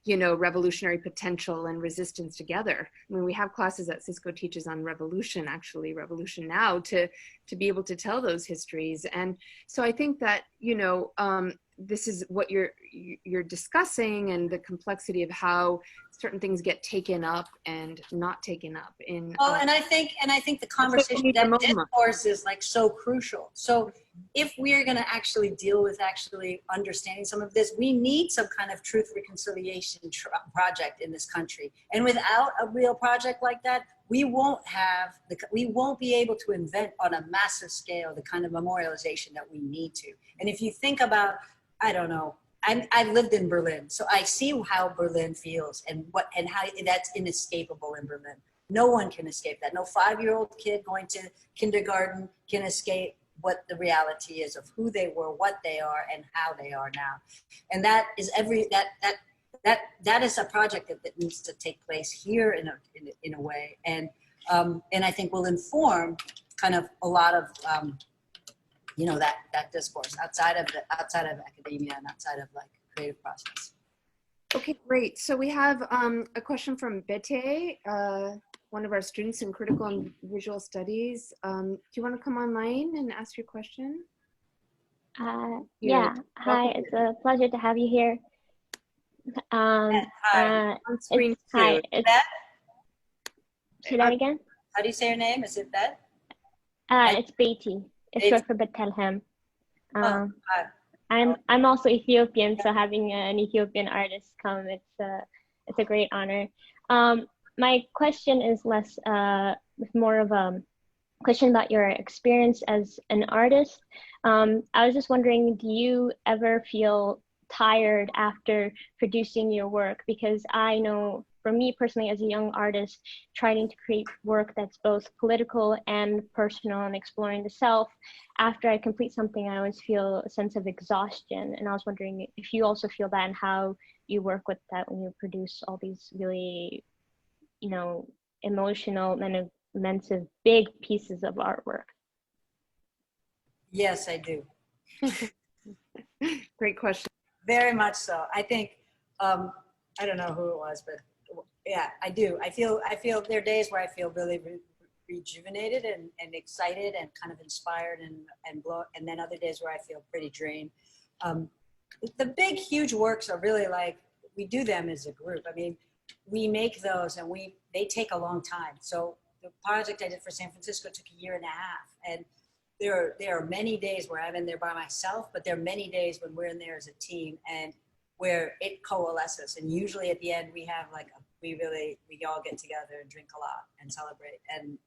you know, revolutionary potential and resistance together. I mean, we have classes that Cisco teaches on revolution, actually Revolution Now, to be able to tell those histories. And so I think that, you know, this is what you're discussing, and the complexity of how certain things get taken up and not taken up in. Well, and I think the conversation, that discourse is like so crucial. So if we're going to actually deal with actually understanding some of this, we need some kind of truth reconciliation project in this country. And without a real project like that, we won't be able to invent on a massive scale the kind of memorialization that we need to. And if you think about, I don't know, I lived in Berlin, so I see how Berlin feels and how that's inescapable in Berlin. No one can escape that. No 5-year-old kid going to kindergarten can escape what the reality is of who they were, what they are, and how they are now. And that is that is a project that needs to take place here in a way, and I think will inform kind of a lot of that discourse outside of academia and outside of like creative process. Okay, great. So we have a question from Bete, one of our students in critical and visual studies. Do you want to come online and ask your question? Yeah. Hi, it's a pleasure to have you here. Hi. On screen Hi. Beth? Say that again? How do you say your name? Is it Beth? It's Beatty. It's short for Bettelhem. I'm also Ethiopian, so having an Ethiopian artist come, it's a great honor. My question is more of a question about your experience as an artist. I was just wondering, do you ever feel tired after producing your work? Because I know, for me personally, as a young artist, trying to create work that's both political and personal and exploring the self, after I complete something, I always feel a sense of exhaustion. And I was wondering if you also feel that and how you work with that when you produce all these really, emotional and immense big pieces of artwork. Yes, I do. Great question. Very much so. I think, I don't know who it was, but yeah, I do. I feel there are days where I feel really rejuvenated and excited and kind of inspired and then other days where I feel pretty drained. The big, huge works are really like, we do them as a group. I mean, we make those and they take a long time. So the project I did for San Francisco took 1.5 years. And there are many days where I'm in there by myself, but there are many days when we're in there as a team and where it coalesces. And usually at the end we have like we all get together and drink a lot and celebrate. And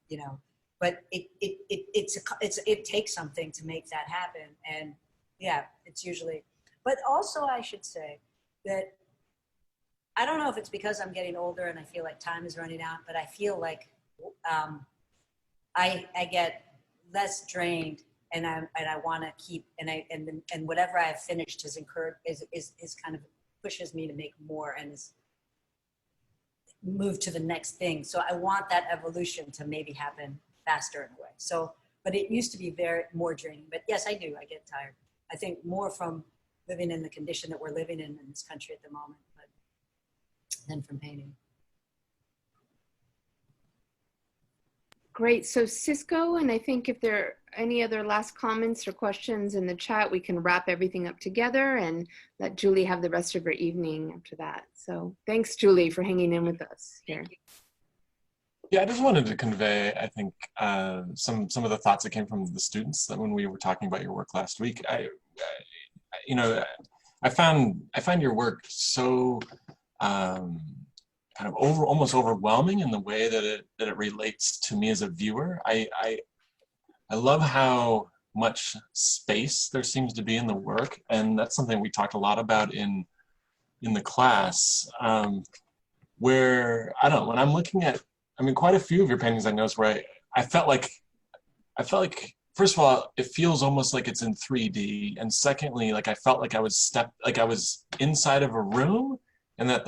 but it takes something to make that happen. And yeah, it's usually. But also I should say that I don't know if it's because I'm getting older and I feel like time is running out, but I feel like I get less drained, and I want to keep, and whatever I have finished has is kind of pushes me to make more and is move to the next thing. So I want that evolution to maybe happen faster in a way. So, but it used to be more draining. But yes, I do. I get tired. I think more from living in the condition that we're living in this country at the moment, but than from painting. Great. So Cisco, and I think if there are any other last comments or questions in the chat, we can wrap everything up together and let Julie have the rest of her evening after that. So thanks, Julie, for hanging in with us here. Yeah, I just wanted to convey, I think, some of the thoughts that came from the students that when we were talking about your work last week. I find your work so kind of almost overwhelming in the way that it relates to me as a viewer. I love how much space there seems to be in the work, and that's something we talked a lot about in the class. Where I don't know, when I'm looking at, I mean, quite a few of your paintings I noticed where I felt like first of all, it feels almost like it's in 3D, and secondly, like I felt like I was inside of a room, and that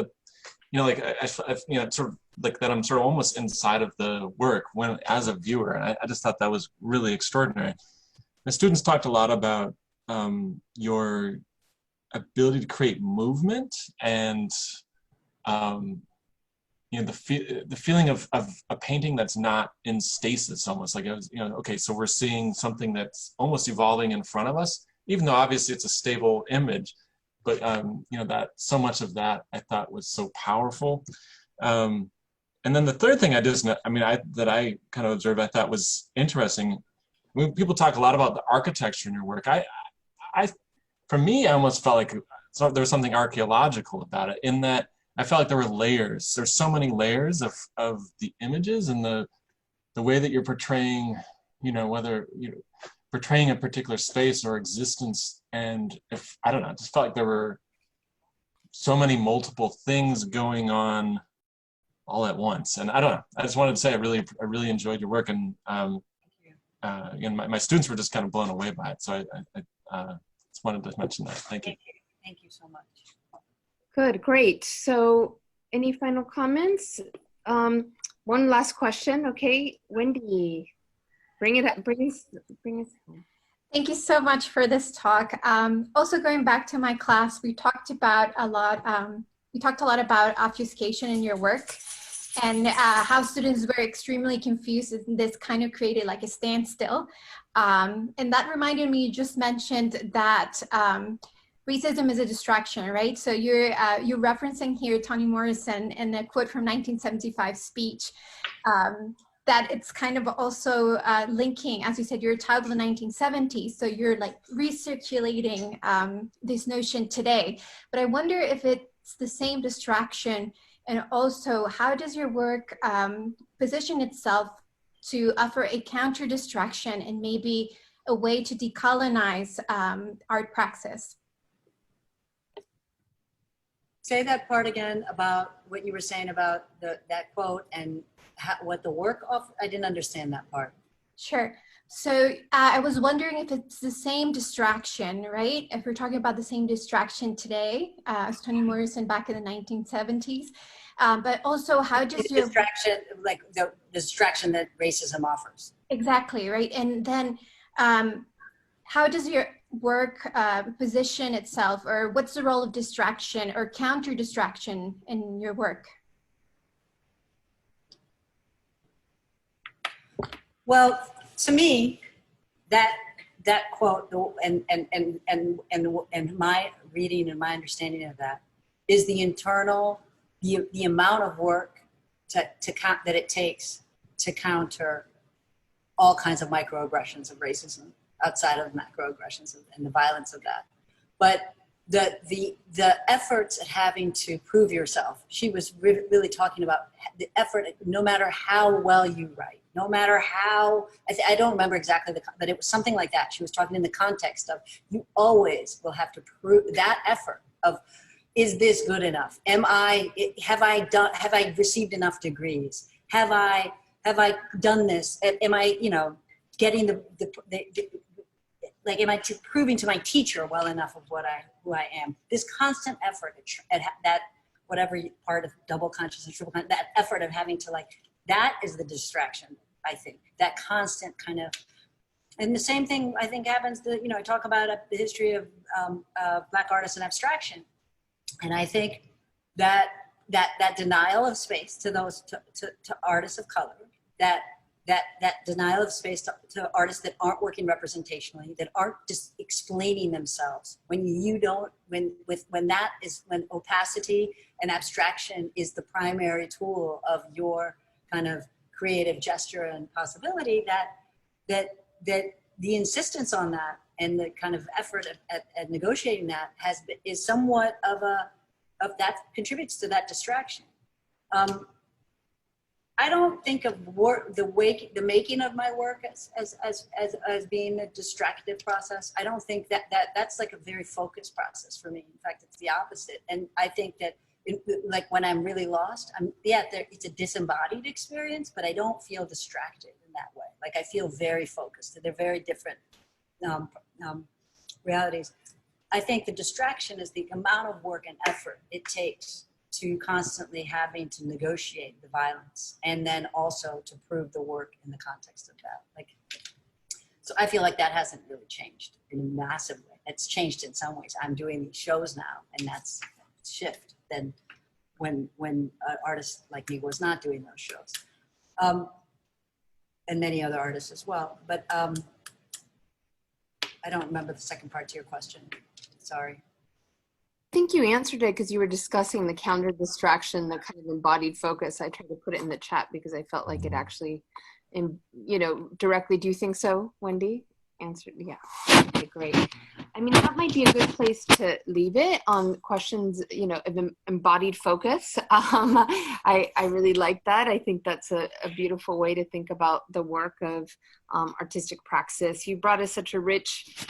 sort of like that I'm sort of almost inside of the work when as a viewer, and I just thought that was really extraordinary. The students talked a lot about your ability to create movement and the feeling of a painting that's not in stasis, almost like okay, so we're seeing something that's almost evolving in front of us, even though obviously it's a stable image. But that so much of that I thought was so powerful. And then the third thing that I kind of observed I thought was interesting. When people talk a lot about the architecture in your work, for me, I almost felt like there was something archaeological about it, in that I felt like there were layers. There's so many layers of the images and the way that you're portraying, whether portraying a particular space or existence. And I don't know, I just felt like there were so many multiple things going on all at once. And I don't know, I just wanted to say I really enjoyed your work, and again, my students were just kind of blown away by it. So I just wanted to mention that. Thank you. Thank you so much. Good, great. So any final comments? One last question. Okay, Wendy, bring it up, bring us home. Thank you so much for this talk. Also going back to my class, we talked a lot about obfuscation in your work, and how students were extremely confused, and this kind of created like a standstill. And that reminded me, you just mentioned that racism is a distraction, right? So you're referencing here Toni Morrison in a quote from 1975 speech, that it's kind of also linking, as you said, you're a child of the 1970s, so you're like recirculating this notion today. But I wonder if it's the same distraction, and also how does your work position itself to offer a counter distraction and maybe a way to decolonize art praxis? Say that part again about what you were saying about that quote and what the work of. I didn't understand that part. Sure. So I was wondering if it's the same distraction, right? If we're talking about the same distraction today as Toni Morrison back in the 1970s, but also how does your distraction, like the distraction that racism offers? Exactly, right? And then how does your work position itself, or what's the role of distraction or counter distraction in your work? Well, to me, that quote and my reading and my understanding of that is the internal, the amount of work that it takes to counter all kinds of microaggressions of racism outside of macroaggressions and the violence of that. But the efforts at having to prove yourself, she was really talking about the effort, no matter how well you write, no matter how, I don't remember exactly, but it was something like that. She was talking in the context of, you always will have to prove that effort of, is this good enough? Have I received enough degrees? Have I done this? Am I, getting am I proving to my teacher well enough of who I am? This constant effort at that, whatever part of double consciousness, triple consciousness, that effort of having to that is the distraction, I think. That constant kind of, and the same thing I think happens to, I talk about the history of Black artists and abstraction. And I think that denial of space to those, to artists of color, that denial of space to artists that aren't working representationally, that aren't just explaining themselves. When opacity and abstraction is the primary tool of your kind of creative gesture and possibility, that the insistence on that and the kind of effort at negotiating that is somewhat of that contributes to that distraction. I don't think of the making of my work as being a distractive process. I don't think that's like a very focused process for me. In fact, it's the opposite. And I think that when I'm really lost, it's a disembodied experience, but I don't feel distracted in that way. I feel very focused. They're very different realities. I think the distraction is the amount of work and effort it takes to constantly having to negotiate the violence, and then also to prove the work in the context of that. So I feel like that hasn't really changed in a massive way. It's changed in some ways. I'm doing these shows now, and that's a shift than when an artist like me was not doing those shows. And many other artists as well. But I don't remember the second part to your question. Sorry. I think you answered it because you were discussing the counter distraction, the kind of embodied focus. I tried to put it in the chat because I felt like it actually, directly. Do you think so, Wendy? Answered, yeah. Okay, great. I mean, that might be a good place to leave it on questions, of embodied focus. I really like that. I think that's a beautiful way to think about the work of artistic praxis. You brought us such a rich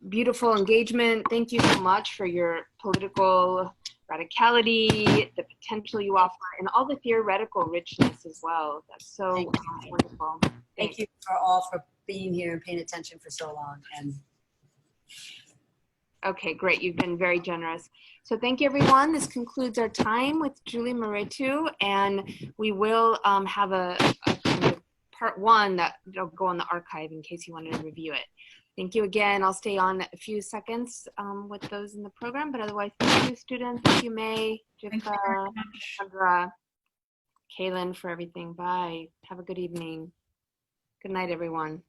beautiful engagement. Thank you so much for your political radicality, the potential you offer, and all the theoretical richness as well. That's so wonderful. Thank you for all for being here and paying attention for so long. And okay, great. You've been very generous. So thank you, everyone. This concludes our time with Julie Mehretu, and we will have a kind of part one that'll go on the archive in case you wanted to review it. Thank you again. I'll stay on a few seconds with those in the program, but otherwise, thank you, students. Thank you, May, Jifka, Sandra, Kaylin, for everything. Bye. Have a good evening. Good night, everyone.